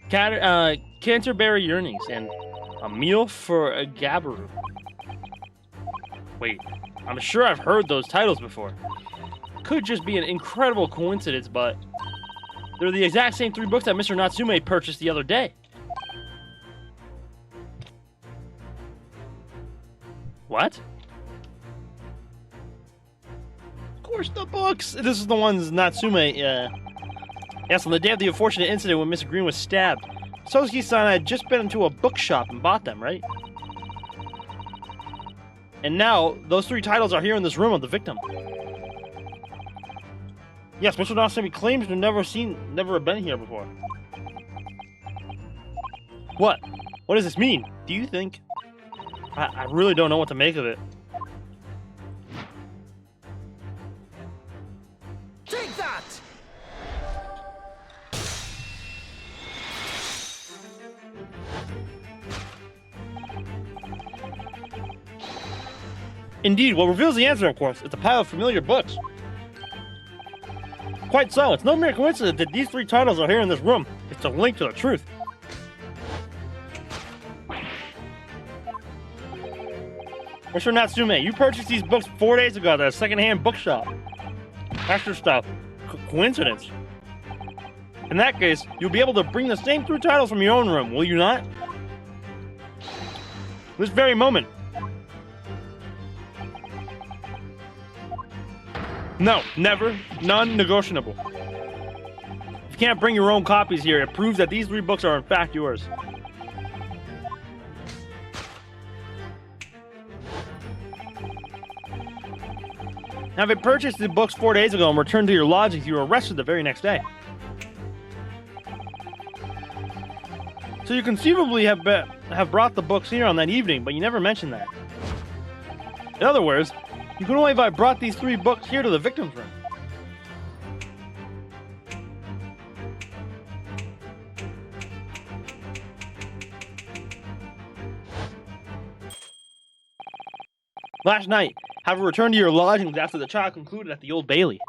Canterbury Yearnings, and A Meal for a Gabaroo. Wait, I'm sure I've heard those titles before. Could just be an incredible coincidence, but they're the exact same 3 books that Mr. Natsume purchased the other day. What? Of course, the books! This is the ones Natsume, Yes, on the day of the unfortunate incident when Miss Green was stabbed, Soseki-san had just been into a bookshop and bought them, right? And now, those 3 titles are here in this room of the victim. Yes, Mr. Natsume claims to never have been here before. What? What does this mean? Do you think? I really don't know what to make of it. Take that! Indeed, what reveals the answer, of course, is a pile of familiar books. Quite so, it's no mere coincidence that these 3 titles are here in this room. It's a link to the truth. Mr. Natsume, you purchased these books 4 days ago at a second-hand bookshop. Extra stuff. Coincidence. In that case, you'll be able to bring the same 3 titles from your own room, will you not? This very moment. No, never, non-negotiable. If you can't bring your own copies here, it proves that these 3 books are in fact yours. Now, if you purchased the books 4 days ago and returned to your lodgings, you were arrested the very next day. So you conceivably have brought the books here on that evening, but you never mentioned that. In other words, you could only have brought these 3 books here to the victim's room. Last night, have returned to your lodgings after the trial concluded at the Old Bailey.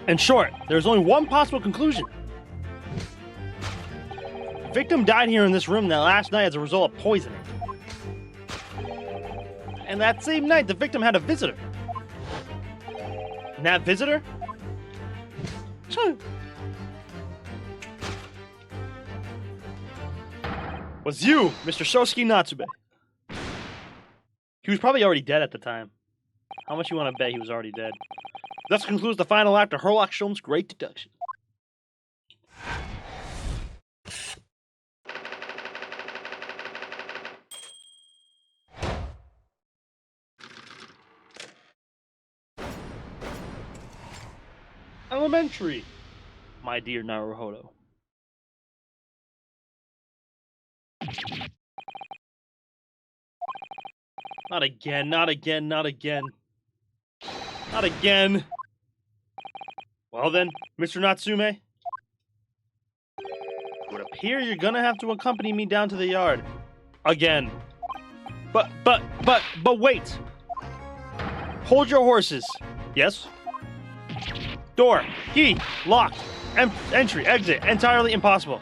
In short, there's only one possible conclusion. The victim died here in this room last night as a result of poisoning. And that same night, the victim had a visitor. And that visitor? Was you, Mr. Soseki Natsume. He was probably already dead at the time. How much you want to bet he was already dead? Thus concludes the final act of Herlock Sholmes' great deduction. Elementary, my dear Naruhodo. Not again, not again, not again. Not again. Well then, Mr. Natsume, it would appear you're gonna have to accompany me down to the yard. Again. But wait! Hold your horses. Yes? Door. Key. Locked. Entry. Exit. Entirely impossible.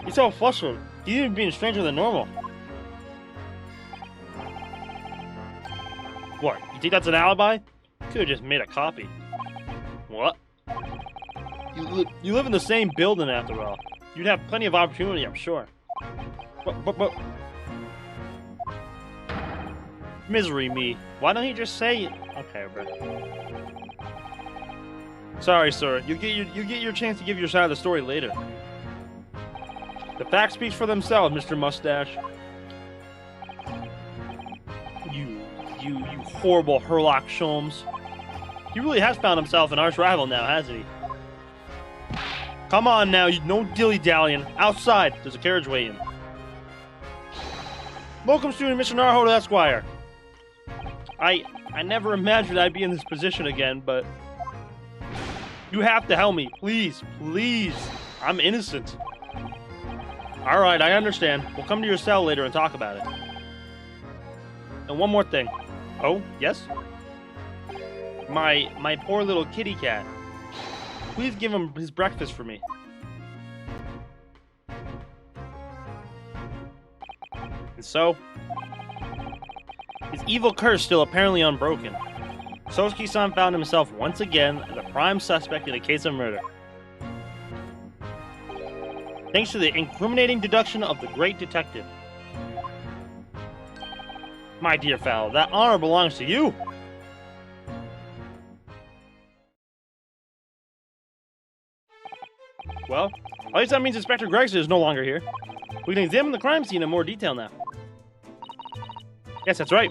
He's so flustered. He's even being stranger than normal. What? You think that's an alibi? Could have just made a copy. What? You live in the same building after all. You'd have plenty of opportunity, I'm sure. But... Misery me. Why don't you just say... Okay, bro. Sorry, sir. You get your chance to give your side of the story later. The facts speak for themselves, Mr. Mustache. You horrible Herlock Sholmes. He really has found himself an arch rival now, hasn't he? Come on now, no dilly-dallying. Outside, there's a carriage waiting. Welcome, student Mr. Naruhodo Esquire. I never imagined I'd be in this position again, but... You have to help me, please, please. I'm innocent. Alright, I understand. We'll come to your cell later and talk about it. And one more thing. Oh, yes? My poor little kitty cat. Please give him his breakfast for me. And so, his evil curse still apparently unbroken. Soseki-san found himself once again the prime suspect in a case of murder. Thanks to the incriminating deduction of the great detective. My dear fellow, that honor belongs to you. Well, at least that means Inspector Gregson is no longer here. We can examine the crime scene in more detail now. Yes, that's right.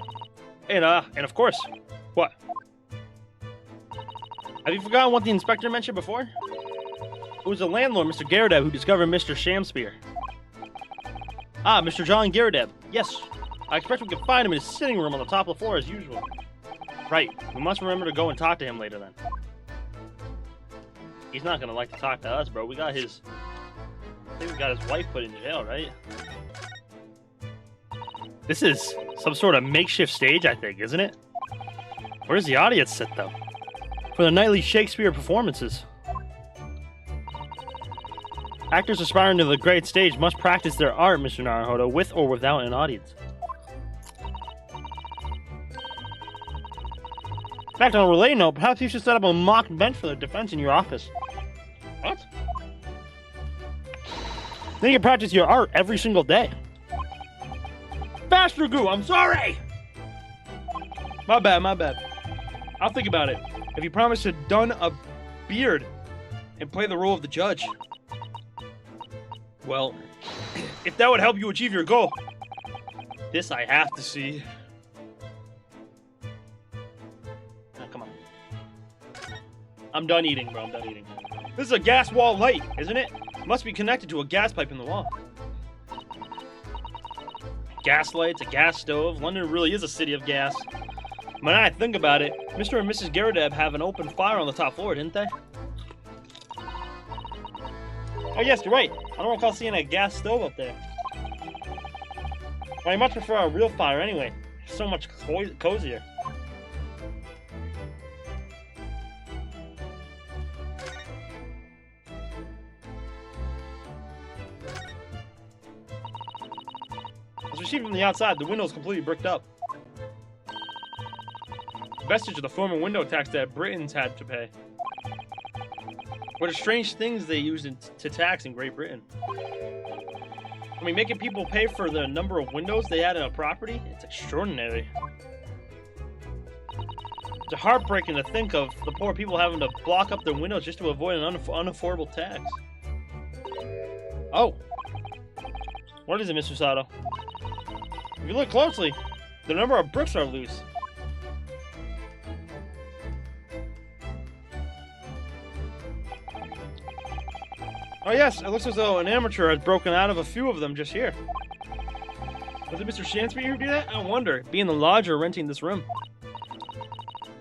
And of course, what? Have you forgotten what the inspector mentioned before? It was the landlord, Mr. Garadeb, who discovered Mr. Shamspear. Ah, Mr. John Garadeb. Yes. I expect we can find him in his sitting room on the top of the floor as usual. Right. We must remember to go and talk to him later then. He's not gonna like to talk to us, bro. We got his... I think we got his wife put in jail, right? This is some sort of makeshift stage, I think, isn't it? Where's the audience sit, though? For the nightly Shakespeare performances. Actors aspiring to the great stage must practice their art, Mr. Naruhodo, with or without an audience. In fact, on a related note, perhaps you should set up a mock bench for the defense in your office. What? Then you can practice your art every single day. Faster, Goo! I'm sorry! My bad. I'll think about it. If you promise to don a beard and play the role of the judge. Well, if that would help you achieve your goal. This I have to see. Oh, come on. I'm done eating, bro. I'm done eating. This is a gas wall light, isn't it? It must be connected to a gas pipe in the wall. Gas lights, a gas stove. London really is a city of gas. When I think about it, Mr. and Mrs. Garadeb have an open fire on the top floor, didn't they? Oh yes, you're right. I don't recall seeing a gas stove up there. But I much prefer a real fire anyway. It's so much cozier. As we see from the outside, the window is completely bricked up. Vestige of the former window tax that Britons had to pay. What are strange things they use to tax in Great Britain. I mean, making people pay for the number of windows they had in a property? It's extraordinary. It's heartbreaking to think of the poor people having to block up their windows just to avoid an unaffordable tax. Oh. What is it, Mr. Sato? If you look closely, the number of bricks are loose. Oh yes, it looks as though an amateur has broken out of a few of them just here. Was it Mr. Shansby who did that? I wonder. Being the lodger renting this room.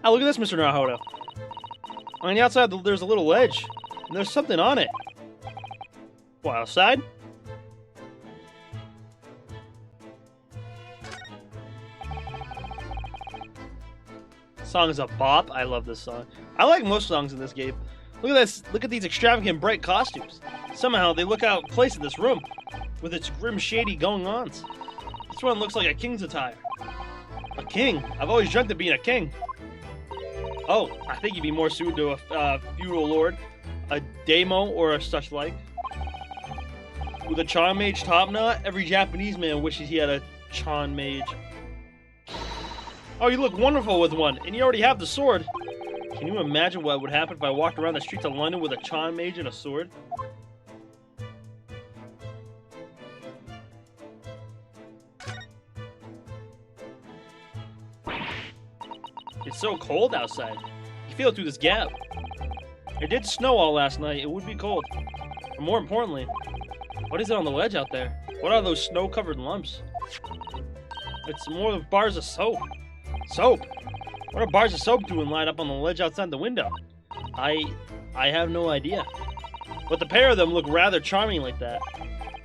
Oh, look at this, Mr. Naruto. On the outside, there's a little ledge. And there's something on it. What, outside? Song is a bop. I love this song. I like most songs in this game. Look at this. Look at these extravagant, bright costumes. Somehow they look out of place in this room, with its grim, shady going-ons. This one looks like a king's attire. A king? I've always dreamt of being a king. Oh, I think you'd be more suited to a feudal lord, a daimyo, or a such like. With a charm mage top knot, every Japanese man wishes he had a charm mage. Oh, you look wonderful with one, and you already have the sword. Can you imagine what would happen if I walked around the streets of London with a charm mage and a sword? It's so cold outside. You feel it through this gap. It did snow all last night. It would be cold. But more importantly, what is it on the ledge out there? What are those snow-covered lumps? It's more than bars of soap. Soap? What are bars of soap doing lined up on the ledge outside the window? I have no idea. But the pair of them look rather charming like that.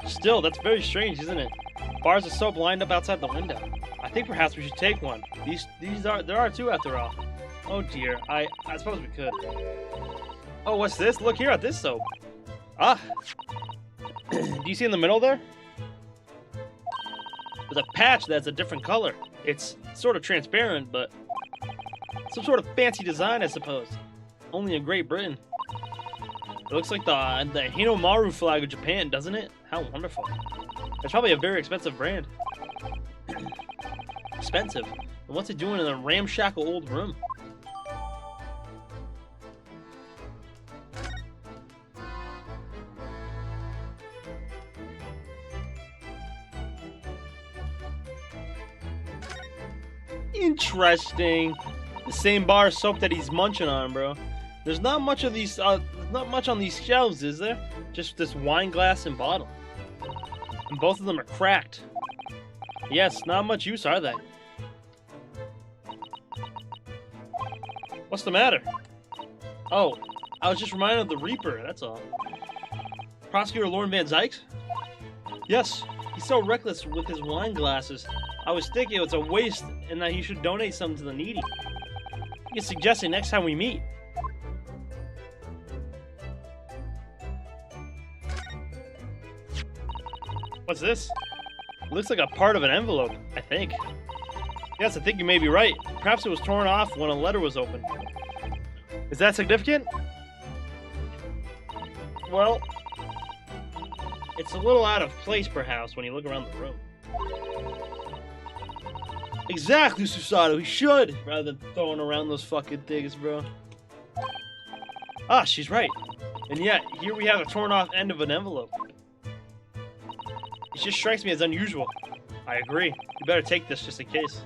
Still, that's very strange, isn't it? Bars of soap lined up outside the window. I think perhaps we should take one. There are two after all. Oh dear, I suppose we could. Oh, what's this? Look here at this soap. Ah! Do you see in the middle there? There's a patch that's a different color. It's sort of transparent, but some sort of fancy design, I suppose. Only in Great Britain. It looks like the Hinomaru flag of Japan, doesn't it? How wonderful. It's probably a very expensive brand. Expensive? And what's it doing in a ramshackle old room? Interesting. The same bar of soap that he's munching on, bro. There's not much of these. Not much on these shelves, is there? Just this wine glass and bottle. And both of them are cracked. Yes, not much use, are they? What's the matter? Oh, I was just reminded of the Reaper, that's all. Prosecutor Lorne Van Zykes? Yes, he's so reckless with his wine glasses. I was thinking it's a waste and that he should donate some to the needy. You can suggest it next time we meet. What's this? It looks like a part of an envelope, I think. Yes, I think you may be right. Perhaps it was torn off when a letter was opened. Is that significant? Well, it's a little out of place, perhaps, when you look around the room. Exactly, Susato. He should, rather than throwing around those fucking things, bro. Ah, she's right. And yet, here we have a torn off end of an envelope. It just strikes me as unusual. I agree. You better take this just in case.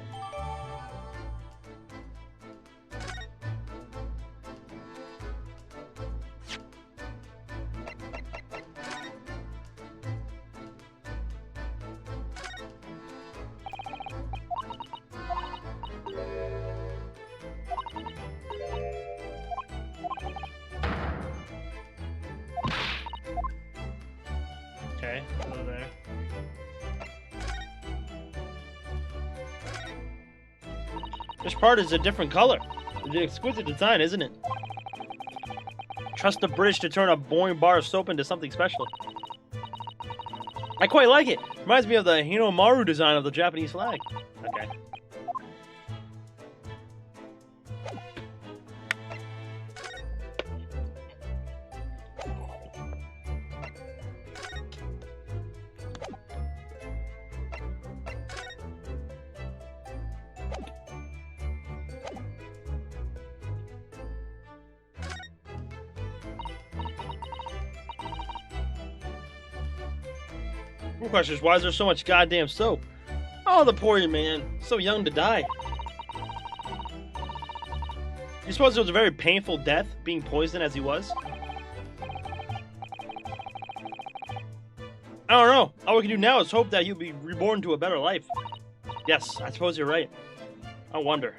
Okay, over there. This part is a different color. It's an exquisite design, isn't it? Trust the British to turn a boring bar of soap into something special. I quite like it. Reminds me of the Hinomaru design of the Japanese flag. Okay. One question is, why is there so much goddamn soap? Oh, the poor man. So young to die. You suppose it was a very painful death, being poisoned as he was? I don't know. All we can do now is hope that you'll be reborn to a better life. Yes, I suppose you're right. I wonder.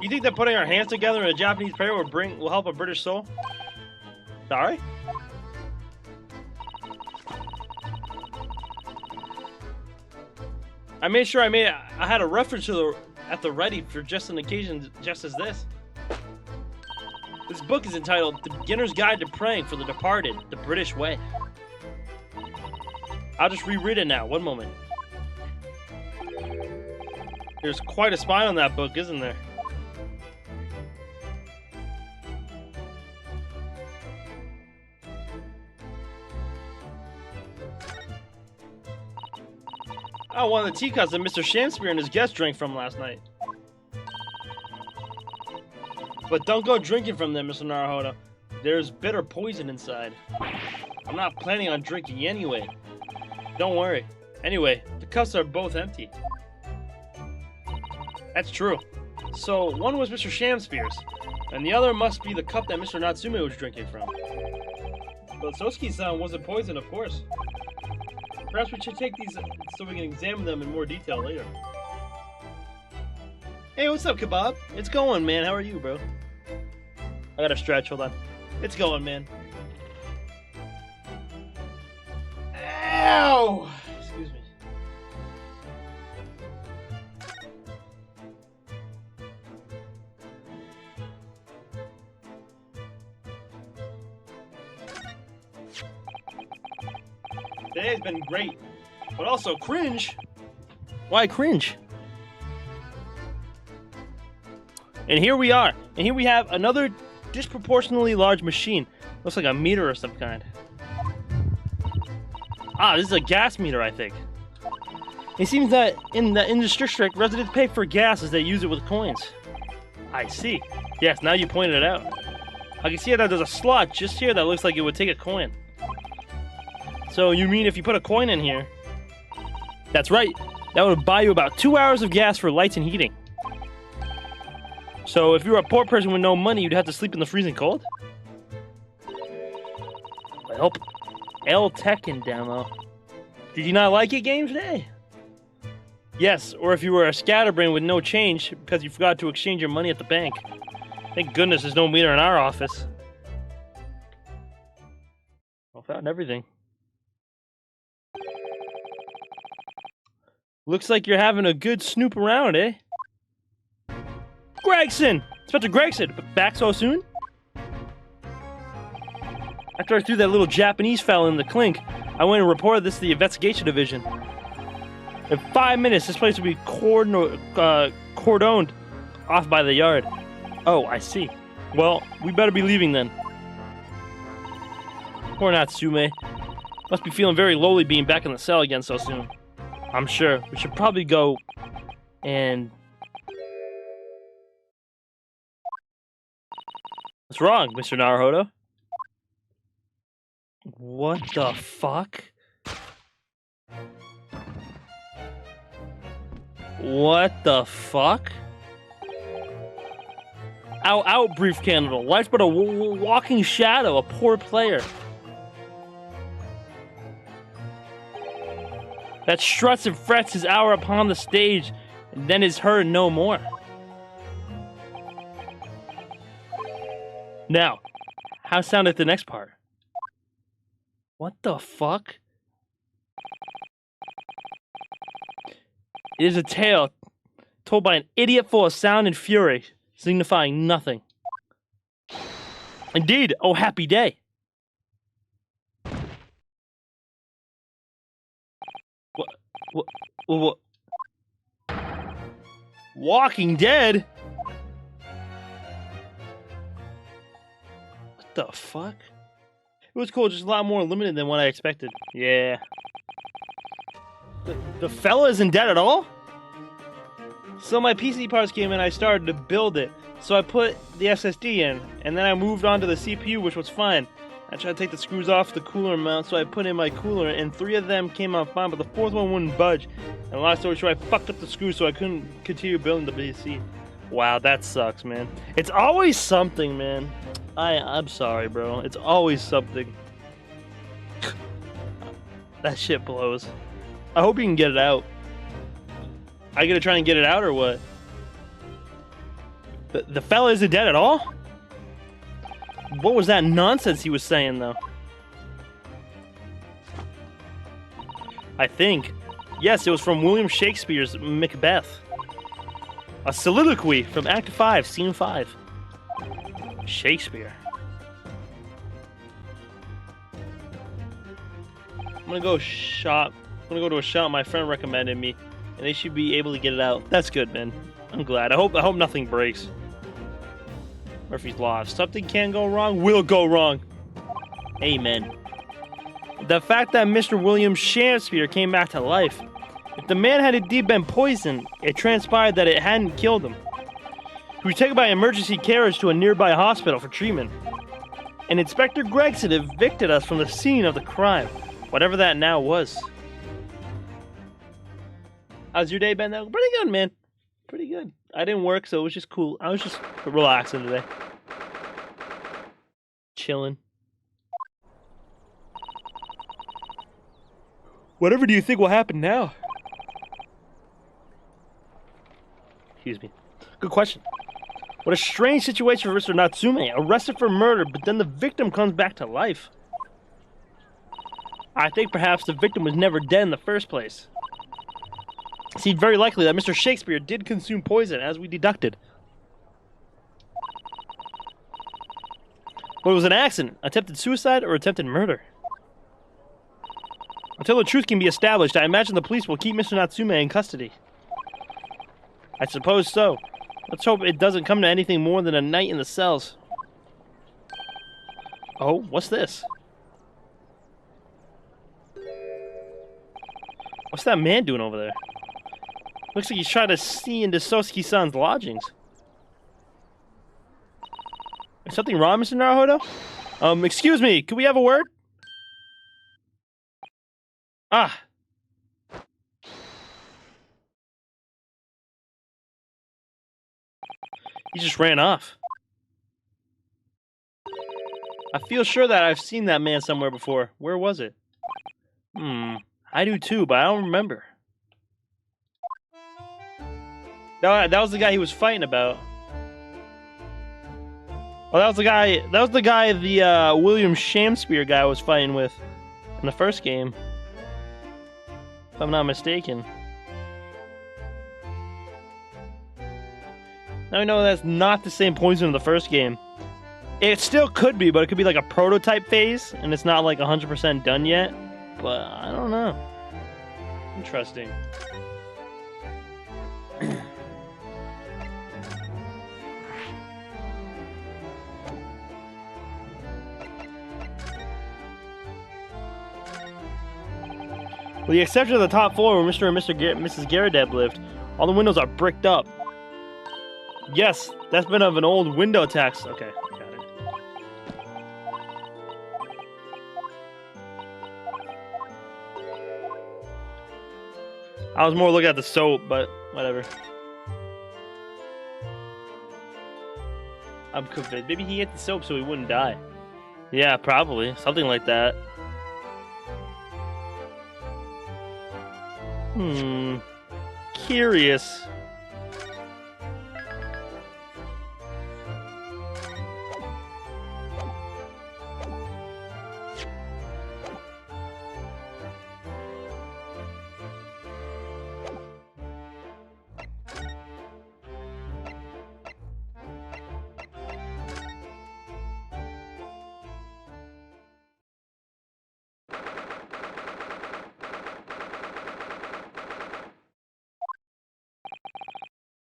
You think that putting our hands together in a Japanese prayer will help a British soul? Sorry? I made sure I had a reference to at the ready for just an occasion just as this. This book is entitled The Beginner's Guide to Praying for the Departed, the British Way. I'll just reread it now, one moment. There's quite a spine on that book, isn't there? Oh, one of the teacups that Mr. Shakespeare and his guests drank from last night. But don't go drinking from them, Mr. Naruhodo. There's bitter poison inside. I'm not planning on drinking anyway. Don't worry. Anyway, the cups are both empty. That's true. So, one was Mr. Shakespeare's, and the other must be the cup that Mr. Natsume was drinking from. But Sosuke-san wasn't poisoned, of course. Perhaps we should take these so we can examine them in more detail later. Hey, what's up, Kebab? It's going, man. How are you, bro? I gotta stretch, hold on. It's going, man. Ow! Excuse me. Today has been great, but also cringe. Why cringe? And here we are. And here we have another disproportionately large machine. Looks like a meter of some kind. Ah, this is a gas meter, I think. It seems that in this district, residents pay for gas as they use it with coins. I see. Yes, now you pointed it out. I can see that there's a slot just here that looks like it would take a coin. So you mean if you put a coin in here? That's right. That would buy you about 2 hours of gas for lights and heating. So if you were a poor person with no money, you'd have to sleep in the freezing cold? Well, El Tekken demo. Did you not like it, Games Day? Yes, or if you were a scatterbrain with no change because you forgot to exchange your money at the bank. Thank goodness there's no meter in our office. I found everything. Looks like you're having a good snoop around, eh? Gregson! Inspector Gregson, back so soon? After I threw that little Japanese fella in the clink, I went and reported this to the investigation division. In 5 minutes, this place will be cordoned off by the yard. Oh, I see. Well, we better be leaving then. Poor Natsume. Must be feeling very lowly being back in the cell again so soon. I'm sure. We should probably go and... What's wrong, Mr. Naruhodo? What the fuck? What the fuck? Ow, out, brief candle. Life's but a walking shadow, a poor player. That struts and frets his hour upon the stage, and then is heard no more. Now, how soundeth the next part? What the fuck? It is a tale told by an idiot full of sound and fury, signifying nothing. Indeed, oh happy day. What? Walking Dead? What the fuck? It was cool, just a lot more limited than what I expected. Yeah. The fella isn't dead at all? So my PC parts came in, I started to build it. So I put the SSD in, and then I moved on to the CPU, which was fine. I tried to take the screws off the cooler mount, so I put in my cooler, and 3 of them came out fine, but the 4th one wouldn't budge. And last story short, I fucked up the screws, so I couldn't continue building the PC. Wow, that sucks, man. It's always something, man. I'm sorry, bro. It's always something. That shit blows. I hope you can get it out. I gotta try and get it out or what? The fella isn't dead at all? What was that nonsense he was saying, though? I think. Yes, it was from William Shakespeare's Macbeth. A soliloquy from Act 5, Scene 5. Shakespeare. I'm gonna go shop. I'm gonna go to a shop my friend recommended me, and they should be able to get it out. That's good, man. I'm glad. I hope nothing breaks. Murphy's Law. If something can go wrong, will go wrong. Amen. The fact that Mr. William Shakespeare came back to life. If the man had indeed been poisoned, it transpired that it hadn't killed him. He was taken by emergency carriage to a nearby hospital for treatment. And Inspector Gregson evicted us from the scene of the crime, whatever that now was. How's your day been, though? Pretty good, man. Pretty good. I didn't work, so it was just cool. I was just relaxing today. Chilling. Whatever do you think will happen now? Excuse me. Good question. What a strange situation for Mr. Natsume. Arrested for murder, but then the victim comes back to life. I think perhaps the victim was never dead in the first place. It seemed very likely that Mr. Shakespeare did consume poison, as we deducted. But it was an accident, attempted suicide, or attempted murder. Until the truth can be established, I imagine the police will keep Mr. Natsume in custody. I suppose so. Let's hope it doesn't come to anything more than a night in the cells. Oh, what's this? What's that man doing over there? Looks like he's trying to see into Soseki-san's lodgings. Is something wrong, Mr. Naruhodo? Excuse me, could we have a word? Ah. He just ran off. I feel sure that I've seen that man somewhere before. Where was it? I do too, but I don't remember. That was the guy he was fighting about. Oh, that was the guy the William Shakespeare guy was fighting with in the first game. If I'm not mistaken. Now we know that's not the same poison in the first game. It still could be, but it could be like a prototype phase, and it's not like 100% done yet. But I don't know. Interesting. With the exception of the top floor where Mr. and Mrs. Garrideb lived, all the windows are bricked up. Yes, that's been of an old window tax. Okay, got it. I was more looking at the soap, but whatever. I'm convinced. Maybe he ate the soap so he wouldn't die. Yeah, probably. Something like that. Curious.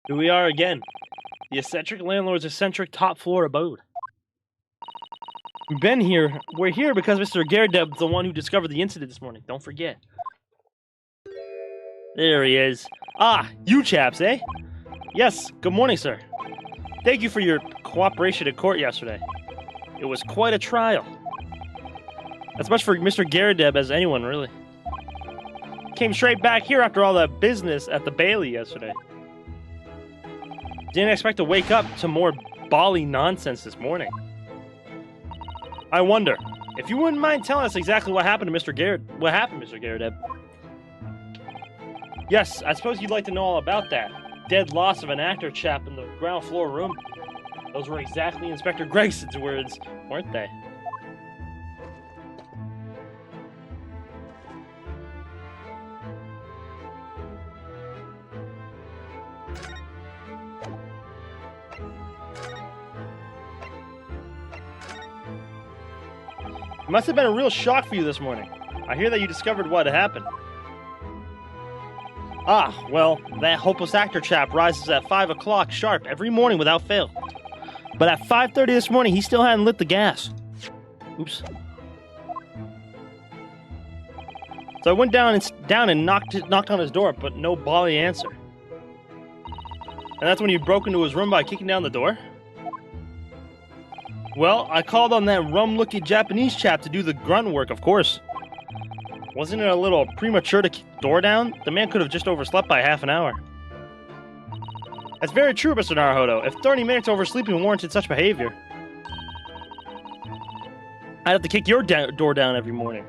Here we are again. The eccentric landlord's eccentric top floor abode. We're here because Mr. Garrideb is the one who discovered the incident this morning. Don't forget. There he is. Ah, you chaps, eh? Yes, good morning, sir. Thank you for your cooperation at court yesterday. It was quite a trial. As much for Mr. Garrideb as anyone, really. Came straight back here after all that business at the Bailey yesterday. Didn't expect to wake up to more Bali nonsense this morning. I wonder, If you wouldn't mind telling us exactly what happened to Mr. Garrett. What happened, Mr. Garrett? Yes, I suppose you'd like to know all about that. Dead loss of an actor chap in the ground floor room. Those were exactly Inspector Gregson's words, weren't they? It must have been a real shock for you this morning. I hear that you discovered what had happened. Ah, well, that hopeless actor chap rises at 5 o'clock sharp every morning without fail. But at 5:30 this morning, he still hadn't lit the gas. Oops. So I went down and knocked on his door, but no bally answer. And that's when you broke into his room by kicking down the door? Well, I called on that rum-looking Japanese chap to do the grunt work, of course. Wasn't it a little premature to kick the door down? The man could have just overslept by half an hour. That's very true, Mr. Naruhodo. If 30 minutes oversleeping warranted such behavior, I'd have to kick your door down every morning.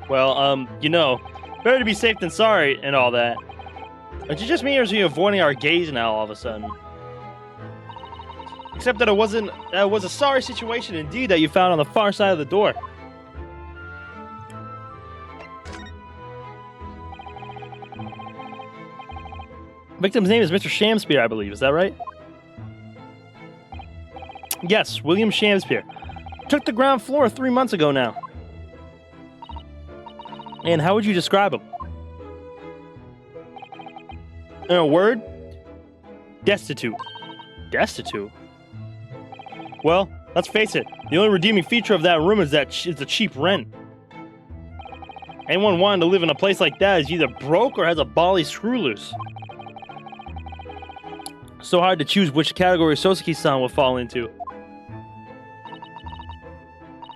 Well, you know, better to be safe than sorry and all that. Did you just mean, or is he avoiding our gaze now all of a sudden? Except that it was a sorry situation indeed that you found on the far side of the door. Victim's name is Mr. Shamspeare, I believe. Is that right? Yes, William Shamspeare. Took the ground floor 3 months ago now. And how would you describe him? In a word? Destitute. Destitute? Well, let's face it. The only redeeming feature of that room is that it's a cheap rent. Anyone wanting to live in a place like that is either broke or has a bally screw loose. So hard to choose which category Soseki-san will fall into.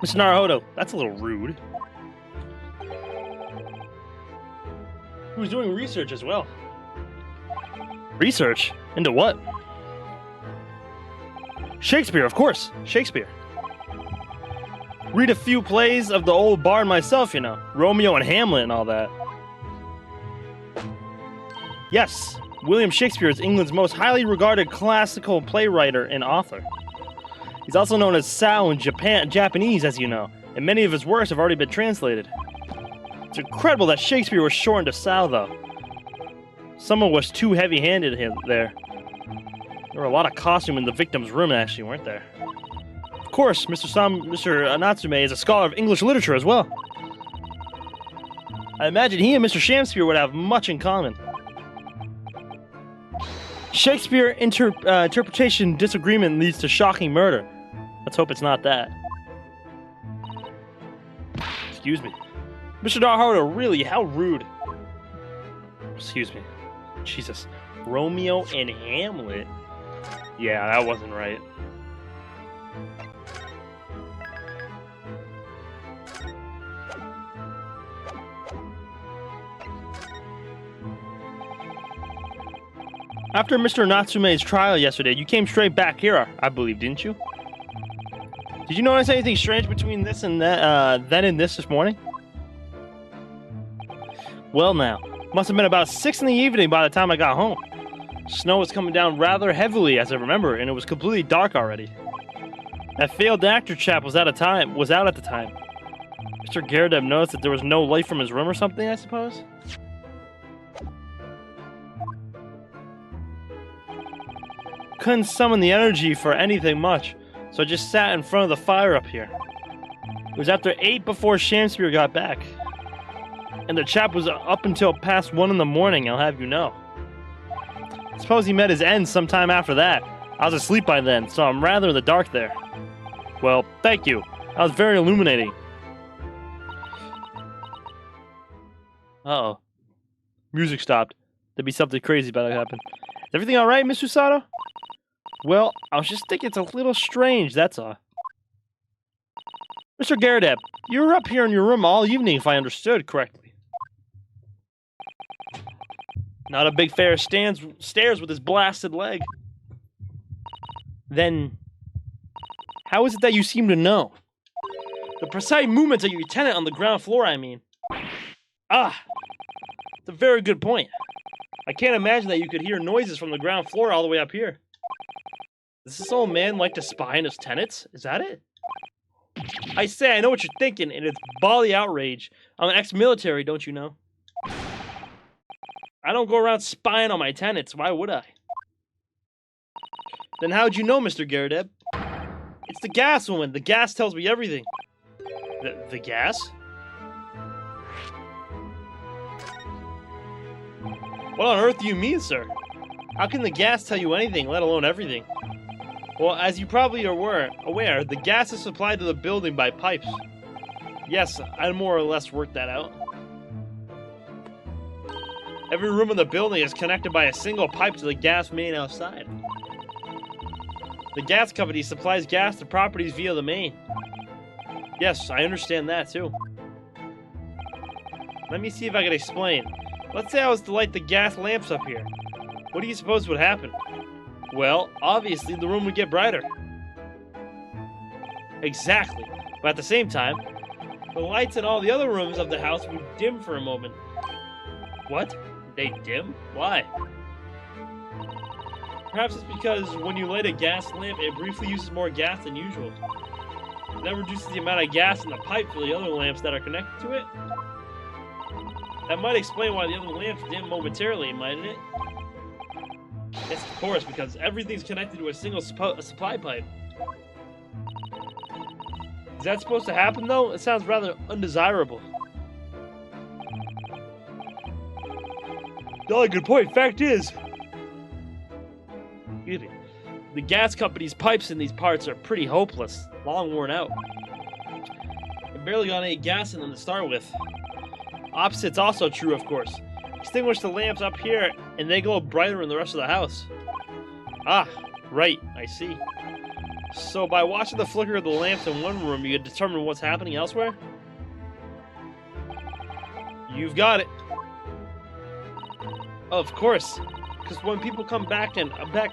Mr. Naruhodo, that's a little rude. He was doing research as well. Research? Into what? Shakespeare, of course. Shakespeare. Read a few plays of the old bard myself, you know. Romeo and Hamlet and all that. Yes, William Shakespeare is England's most highly regarded classical playwright and author. He's also known as Sao in Japanese, as you know, and many of his works have already been translated. It's incredible that Shakespeare was shortened to Sao, though. Someone was too heavy-handed there. There were a lot of costume in the victim's room, actually, weren't there? Of course, Mr. Natsume is a scholar of English literature as well. I imagine he and Mr. Shamspeare would have much in common. Shakespeare interpretation disagreement leads to shocking murder. Let's hope it's not that. Excuse me. Mr. Naruhodo, really, how rude. Excuse me. Jesus. Romeo and Hamlet? Yeah, that wasn't right. After Mr. Natsume's trial yesterday, you came straight back here, I believe, didn't you? Did you notice anything strange between this and that, then and this morning? Well now, must have been about 6 in the evening by the time I got home. Snow was coming down rather heavily, as I remember, and it was completely dark already. That failed actor chap was out at the time. Mr. Garrett noticed that there was no light from his room or something, I suppose? Couldn't summon the energy for anything much, so I just sat in front of the fire up here. It was after 8 before Shamspeare got back. And the chap was up until past 1 in the morning, I'll have you know. I suppose he met his end sometime after that. I was asleep by then, so I'm rather in the dark there. Well, thank you. That was very illuminating. Uh-oh. Music stopped. There'd be something crazy about to happen. Is everything alright, Miss Usato? Well, I was just thinking it's a little strange, that's all. Mr. Garrett, you were up here in your room all evening, if I understood correctly. Not a big fair stares with his blasted leg. Then, How is it that you seem to know? The precise movements of your tenant on the ground floor, I mean. Ah, it's a very good point. I can't imagine that you could hear noises from the ground floor all the way up here. Does this old man like to spy on his tenants? Is that it? I say, I know what you're thinking, and it's bally outrage. I'm ex-military, don't you know? I don't go around spying on my tenants. Why would I? Then how'd you know, Mr. Garadeb? It's the gas woman. The gas tells me everything. The gas? What on earth do you mean, sir? How can the gas tell you anything, let alone everything? Well, as you probably are aware, the gas is supplied to the building by pipes. Yes, I more or less worked that out. Every room in the building is connected by a single pipe to the gas main outside. The gas company supplies gas to properties via the main. Yes, I understand that too. Let me see if I can explain. Let's say I was to light the gas lamps up here. What do you suppose would happen? Well, obviously the room would get brighter. Exactly. But at the same time, the lights in all the other rooms of the house would dim for a moment. What? They dim? Why? Perhaps it's because when you light a gas lamp, it briefly uses more gas than usual. That reduces the amount of gas in the pipe for the other lamps that are connected to it. That might explain why the other lamps dim momentarily, mightn't it? Yes, of course, because everything's connected to a single supply pipe. Is that supposed to happen, though? It sounds rather undesirable. Jolly good point. Fact is, the gas company's pipes in these parts are pretty hopeless, long worn out. I barely got any gas in them to start with. Opposite's also true, of course. Extinguish the lamps up here, and they glow brighter in the rest of the house. Ah, right, I see. So by watching the flicker of the lamps in one room, you can determine what's happening elsewhere? You've got it. Of course, because when people come back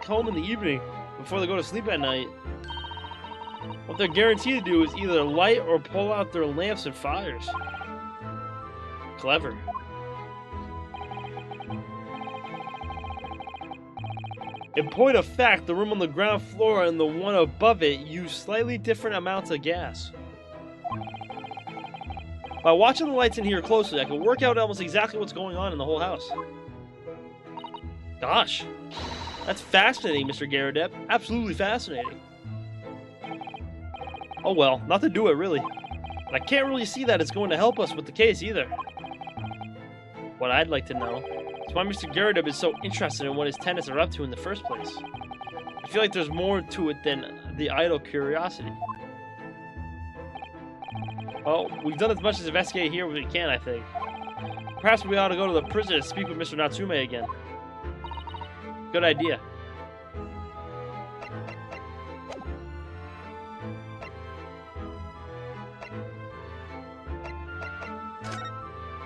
home in the evening, before they go to sleep at night, what they're guaranteed to do is either light or pull out their lamps and fires. Clever. In point of fact, the room on the ground floor and the one above it use slightly different amounts of gas. By watching the lights in here closely, I can work out almost exactly what's going on in the whole house. Gosh, that's fascinating, Mr. Garadeb. Absolutely fascinating. Oh well, not to do it, really. But I can't really see that it's going to help us with the case, either. What I'd like to know is why Mr. Garadeb is so interested in what his tenants are up to in the first place. I feel like there's more to it than the idle curiosity. Well, we've done as much as investigate here as we can, I think. Perhaps we ought to go to the prison and speak with Mr. Natsume again. Good idea.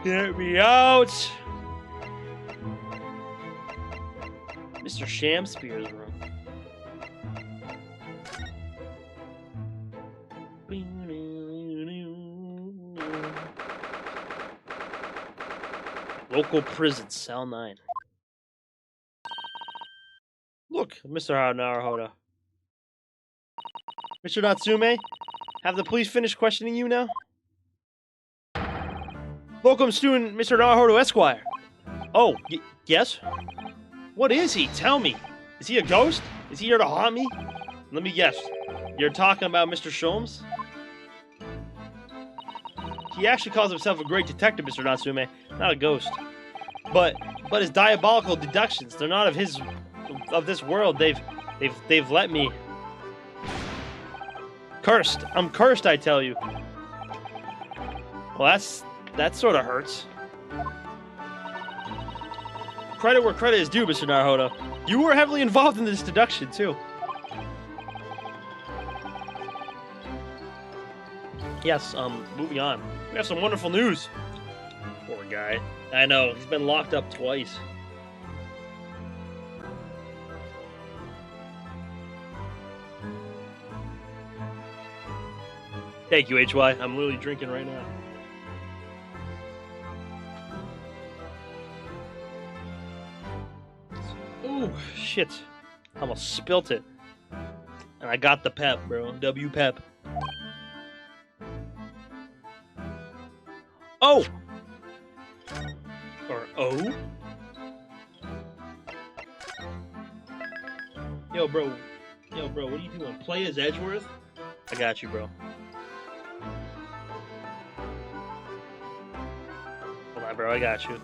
Get me out! Mr. Shamspear's room. Local prison, cell 9. Look, Mr. Naruhodo. Mr. Natsume, have the police finished questioning you now? Welcome, student Mr. Naruhodo Esquire. Oh, yes? What is he? Tell me. Is he a ghost? Is he here to haunt me? Let me guess. You're talking about Mr. Sholmes? He actually calls himself a great detective, Mr. Natsume, not a ghost. But his diabolical deductions, they're not of this world. They've let me. Cursed. I'm cursed, I tell you. Well, that sort of hurts. Credit where credit is due, Mr. Naruhodo. You were heavily involved in this deduction, too. Yes, moving on. We have some wonderful news. Poor guy. I know, he's been locked up twice. Thank you, HY. I'm literally drinking right now. Ooh, shit. Almost spilt it. And I got the pep, bro. W pep. Oh! Or O? Yo, bro. Yo, bro, what are you doing? Play as Edgeworth? I got you, bro. Hold on, bro. I got you.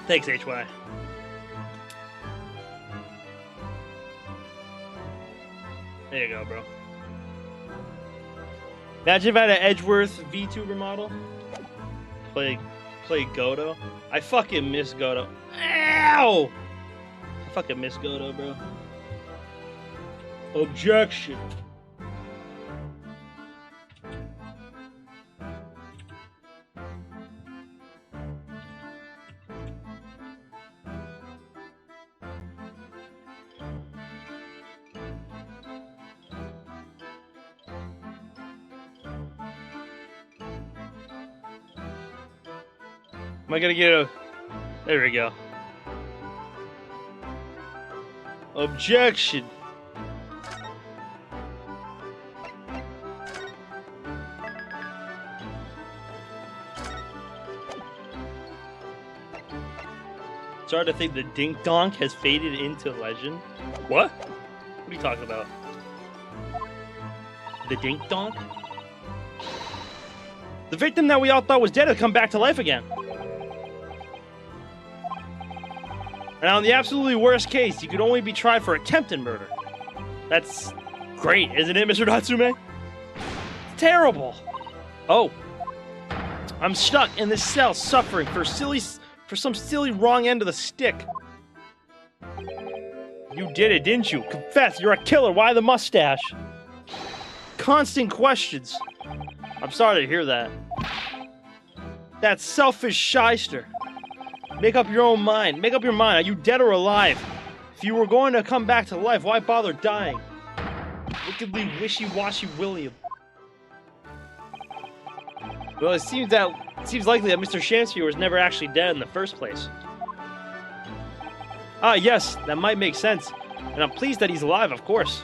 Thanks, HY. There you go, bro. Imagine if I had an Edgeworth VTuber model. Play Godo. I fucking miss Godo. Ow! I fucking miss Godo, bro. Objection. Am I gonna get a... There we go. Objection. Sorry to think the Dink Donk has faded into legend. What? What are you talking about? The Dink Donk? The victim that we all thought was dead has come back to life again. Now, in the absolutely worst case, you could only be tried for attempted murder. That's great, isn't it, Mr. Natsume? It's terrible. Oh. I'm stuck in this cell suffering for some silly wrong end of the stick. You did it, didn't you? Confess, you're a killer. Why the mustache? Constant questions. I'm sorry to hear that. That selfish shyster. Make up your own mind. Make up your mind. Are you dead or alive? If you were going to come back to life, why bother dying? Wickedly wishy-washy William. Well, it seems likely that Mr. Shamsphere was never actually dead in the first place. Ah, yes, that might make sense. And I'm pleased that he's alive, of course.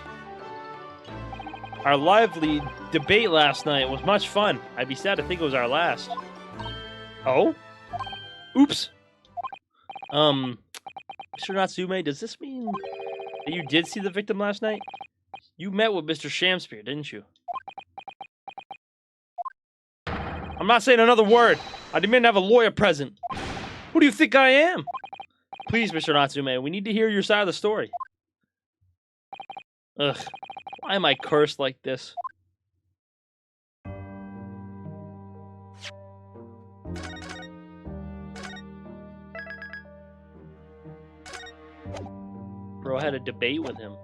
Our lively debate last night was much fun. I'd be sad to think it was our last. Oh? Oops. Mr. Natsume, does this mean that you did see the victim last night? You met with Mr. Shamsphere, didn't you? I'm not saying another word. I demand to have a lawyer present. Who do you think I am? Please, Mr. Natsume, we need to hear your side of the story. Ugh, why am I cursed like this? Bro, I had a debate with him.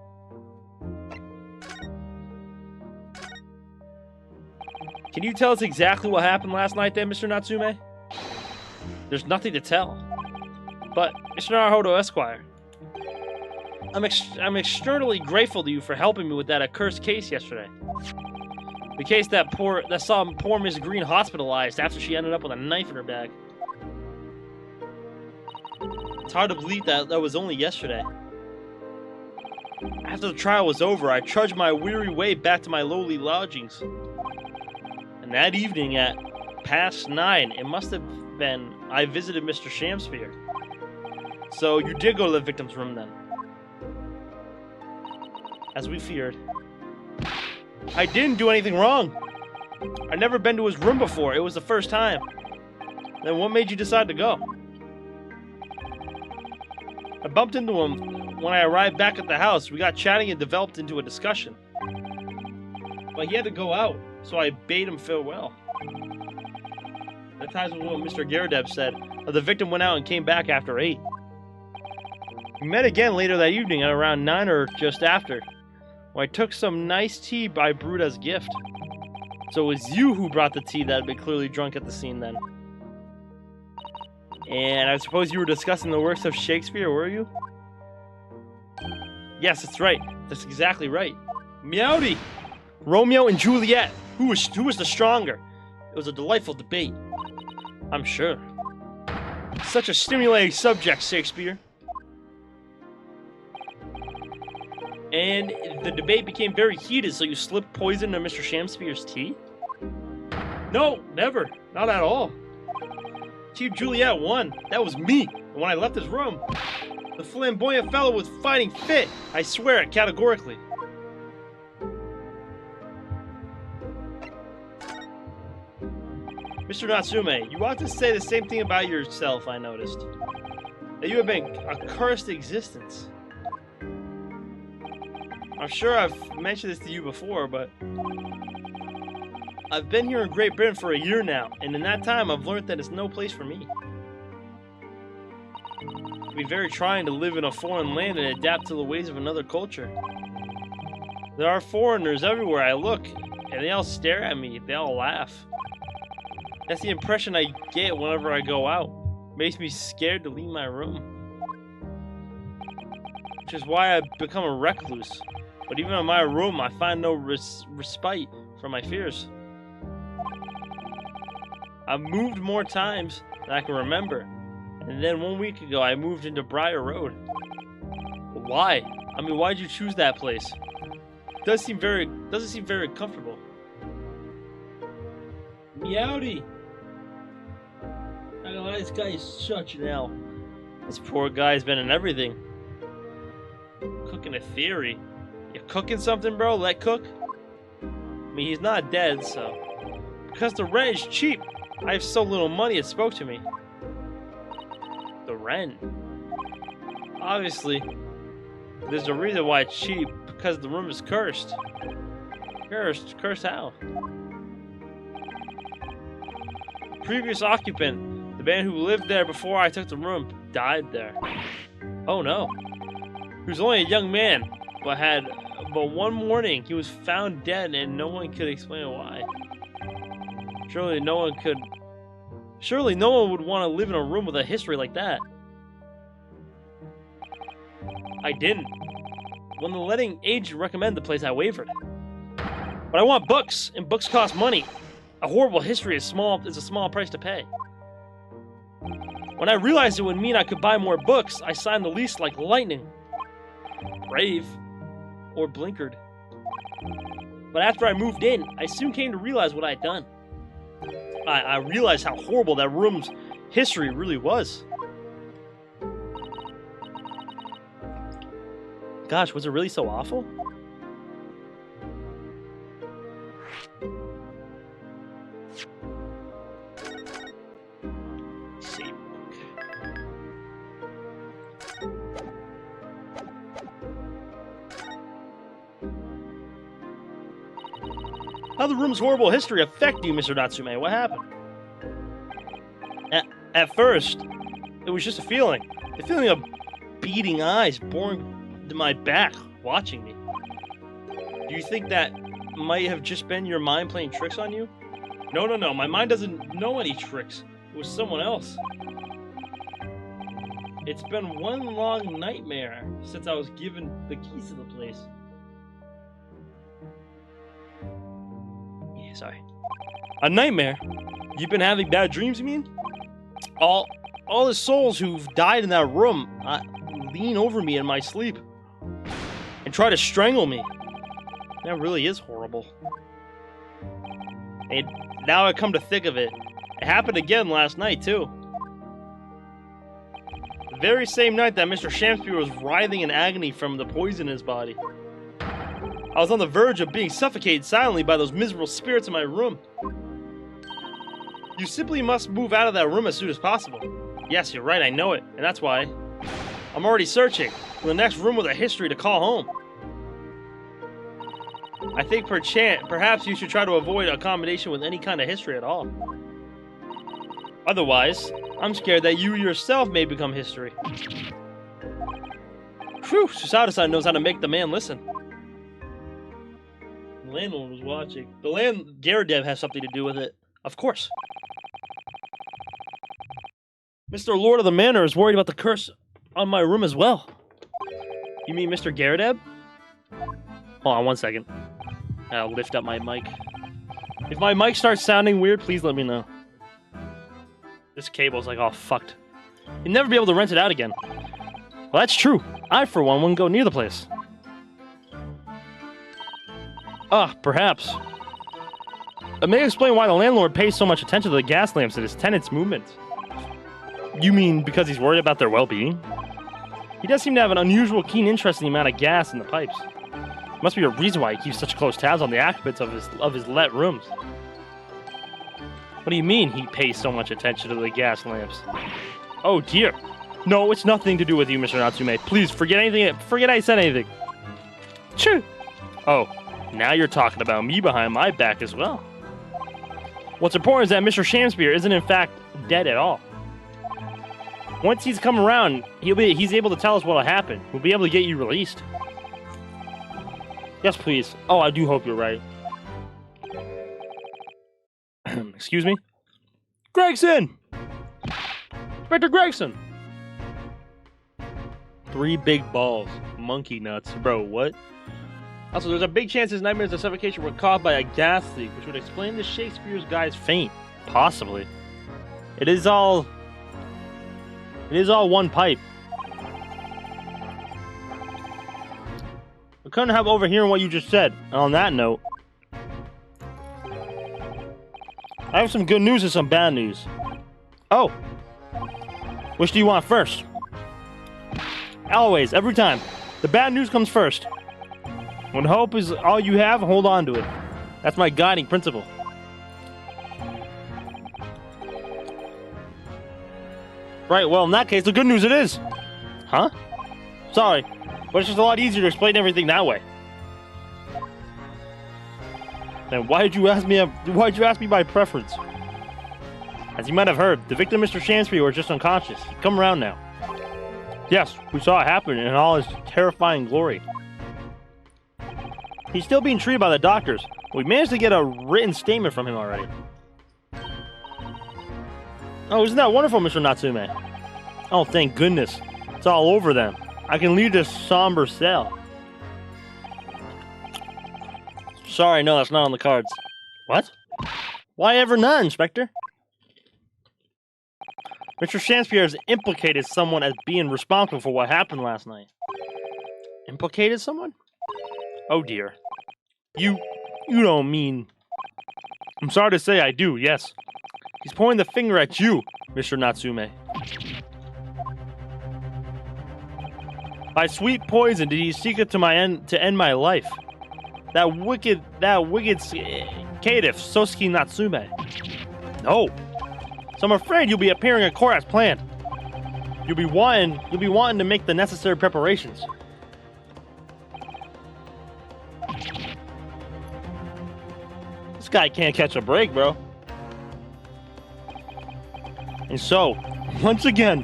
Can you tell us exactly what happened last night then, Mr. Natsume? There's nothing to tell. But, Mr. Naruhodo Esquire, I'm externally grateful to you for helping me with that accursed case yesterday. The case that saw poor Miss Green hospitalized after she ended up with a knife in her bag. It's hard to believe that was only yesterday. After the trial was over, I trudged my weary way back to my lowly lodgings. And that evening at past 9, it must have been, I visited Mr. Shamsphere. So you did go to the victim's room then? As we feared. I didn't do anything wrong. I'd never been to his room before. It was the first time. Then what made you decide to go? I bumped into him when I arrived back at the house. We got chatting and developed into a discussion. But he had to go out, so I bade him farewell. That ties with what Mr. Garadeb said. The victim went out and came back after 8. We met again later that evening at around 9 or just after, when I took some nice tea I brewed as a gift. So it was you who brought the tea that had been clearly drunk at the scene then. And I suppose you were discussing the works of Shakespeare, were you? Yes, that's right. That's exactly right. Meowdy! Romeo and Juliet. Who was the stronger? It was a delightful debate. I'm sure. Such a stimulating subject, Shakespeare. And the debate became very heated, so you slipped poison into Mr. Shakespeare's tea? No, never. Not at all. Team Juliet won. That was me. And when I left his room, the flamboyant fellow was fighting fit. I swear it categorically. Mr. Natsume, you ought to say the same thing about yourself, I noticed. That you have been a cursed existence. I'm sure I've mentioned this to you before, but I've been here in Great Britain for a year now, and in that time I've learned that it's no place for me. It'd be very trying to live in a foreign land and adapt to the ways of another culture. There are foreigners everywhere I look, and they all stare at me, they all laugh. That's the impression I get whenever I go out. It makes me scared to leave my room. Which is why I've become a recluse. But even in my room, I find no respite from my fears. I've moved more times than I can remember. And then 1 week ago, I moved into Briar Road. But why? I mean, why'd you choose that place? It doesn't seem very comfortable. Meowdy! I know this guy is such an L. This poor guy's been in everything. Cooking a theory. You cooking something, bro? Let cook? I mean, he's not dead, so... Because the rent is cheap. I have so little money, it spoke to me. The rent? Obviously, there's a reason why it's cheap. Because the room is cursed. Cursed? Cursed how? Previous occupant, the man who lived there before I took the room, died there. Oh no. He was only a young man, but one morning he was found dead and no one could explain why. Surely no one would want to live in a room with a history like that. I didn't. When the letting agent recommended the place, I wavered. But I want books, and books cost money. A horrible history is a small price to pay. When I realized it would mean I could buy more books, I signed the lease like lightning. Brave. Or blinkered. But after I moved in, I soon came to realize what I had done. I realized how horrible that room's history really was. Gosh, was it really so awful? How did the room's horrible history affect you, Mr. Natsume? What happened? At first, it was just a feeling. The feeling of beating eyes boring to my back, watching me. Do you think that might have just been your mind playing tricks on you? No. My mind doesn't know any tricks. It was someone else. It's been one long nightmare since I was given the keys to the place. Sorry. A nightmare? You've been having bad dreams, you mean? All the souls who've died in that room lean over me in my sleep and try to strangle me. That really is horrible. And now I come to think of it, it happened again last night, too. The very same night that Mr. Shakespeare was writhing in agony from the poison in his body. I was on the verge of being suffocated silently by those miserable spirits in my room. You simply must move out of that room as soon as possible. Yes, you're right, I know it, and that's why. I'm already searching for the next room with a history to call home. I think perhaps you should try to avoid accommodation with any kind of history at all. Otherwise, I'm scared that you yourself may become history. Whew, Susada-san knows how to make the man listen. landlord was watching. Garradev has something to do with it. Of course. Mr. Lord of the Manor is worried about the curse on my room as well. You mean Mr. Garradev? Hold on 1 second. I'll lift up my mic. If my mic starts sounding weird, please let me know. This cable's like all fucked. You'll never be able to rent it out again. Well, that's true. I, for one, wouldn't go near the place. Ah, perhaps. It may explain why the landlord pays so much attention to the gas lamps and his tenants' movements. You mean because he's worried about their well-being? He does seem to have an unusual keen interest in the amount of gas in the pipes. Must be a reason why he keeps such close tabs on the occupants of his let rooms. What do you mean he pays so much attention to the gas lamps? Oh dear. No, it's nothing to do with you, Mr. Natsume. Please, forget I said anything. Sure. Oh, now you're talking about me behind my back as well. What's important is that Mr. Shamspear isn't in fact dead at all. Once he's come around, he's able to tell us what'll happen. We'll be able to get you released. Yes, please. Oh, I do hope you're right. Excuse me? Gregson! Inspector Gregson! 3 big balls. Monkey nuts. Bro, what? Also, there's a big chance his nightmares of suffocation were caused by a gas leak, which would explain the Shakespeare's guy's faint. Possibly. It is all one pipe. I couldn't help overhearing what you just said. And on that note, I have some good news and some bad news. Oh. Which do you want first? Always, every time. The bad news comes first. When hope is all you have, hold on to it. That's my guiding principle. Right, well, in that case, the good news it is. Huh? Sorry, but it's just a lot easier to explain everything that way. Then why did you ask me my preference? As you might have heard, the victim, Mr. Shamspear, was just unconscious. He's come around now. Yes, we saw it happen in all its terrifying glory. He's still being treated by the doctors. We managed to get a written statement from him already. Oh, isn't that wonderful, Mr. Natsume? Oh, thank goodness. It's all over then. I can leave this somber cell. Sorry, no, that's not on the cards. What? Why ever not, Inspector? Mr. Shamspear has implicated someone as being responsible for what happened last night. Implicated someone? Oh dear. You don't mean... I'm sorry to say I do, yes. He's pointing the finger at you, Mr. Natsume. By sweet poison did he seek it to end my life. That wicked caitiff, Soseki Natsume. No. So I'm afraid you'll be appearing in court as planned. You'll be wanting to make the necessary preparations. This guy can't catch a break, bro. And so, once again,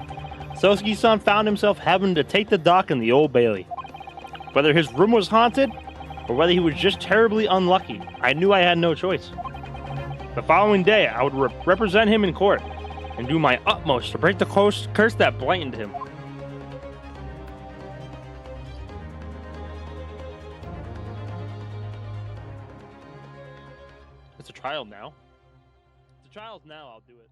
Soseki-san found himself having to take the dock in the Old Bailey. Whether his room was haunted, or whether he was just terribly unlucky, I knew I had no choice. The following day, I would represent him in court, and do my utmost to break the curse that blighted him. It's a trial now. It's a trial now, I'll do it.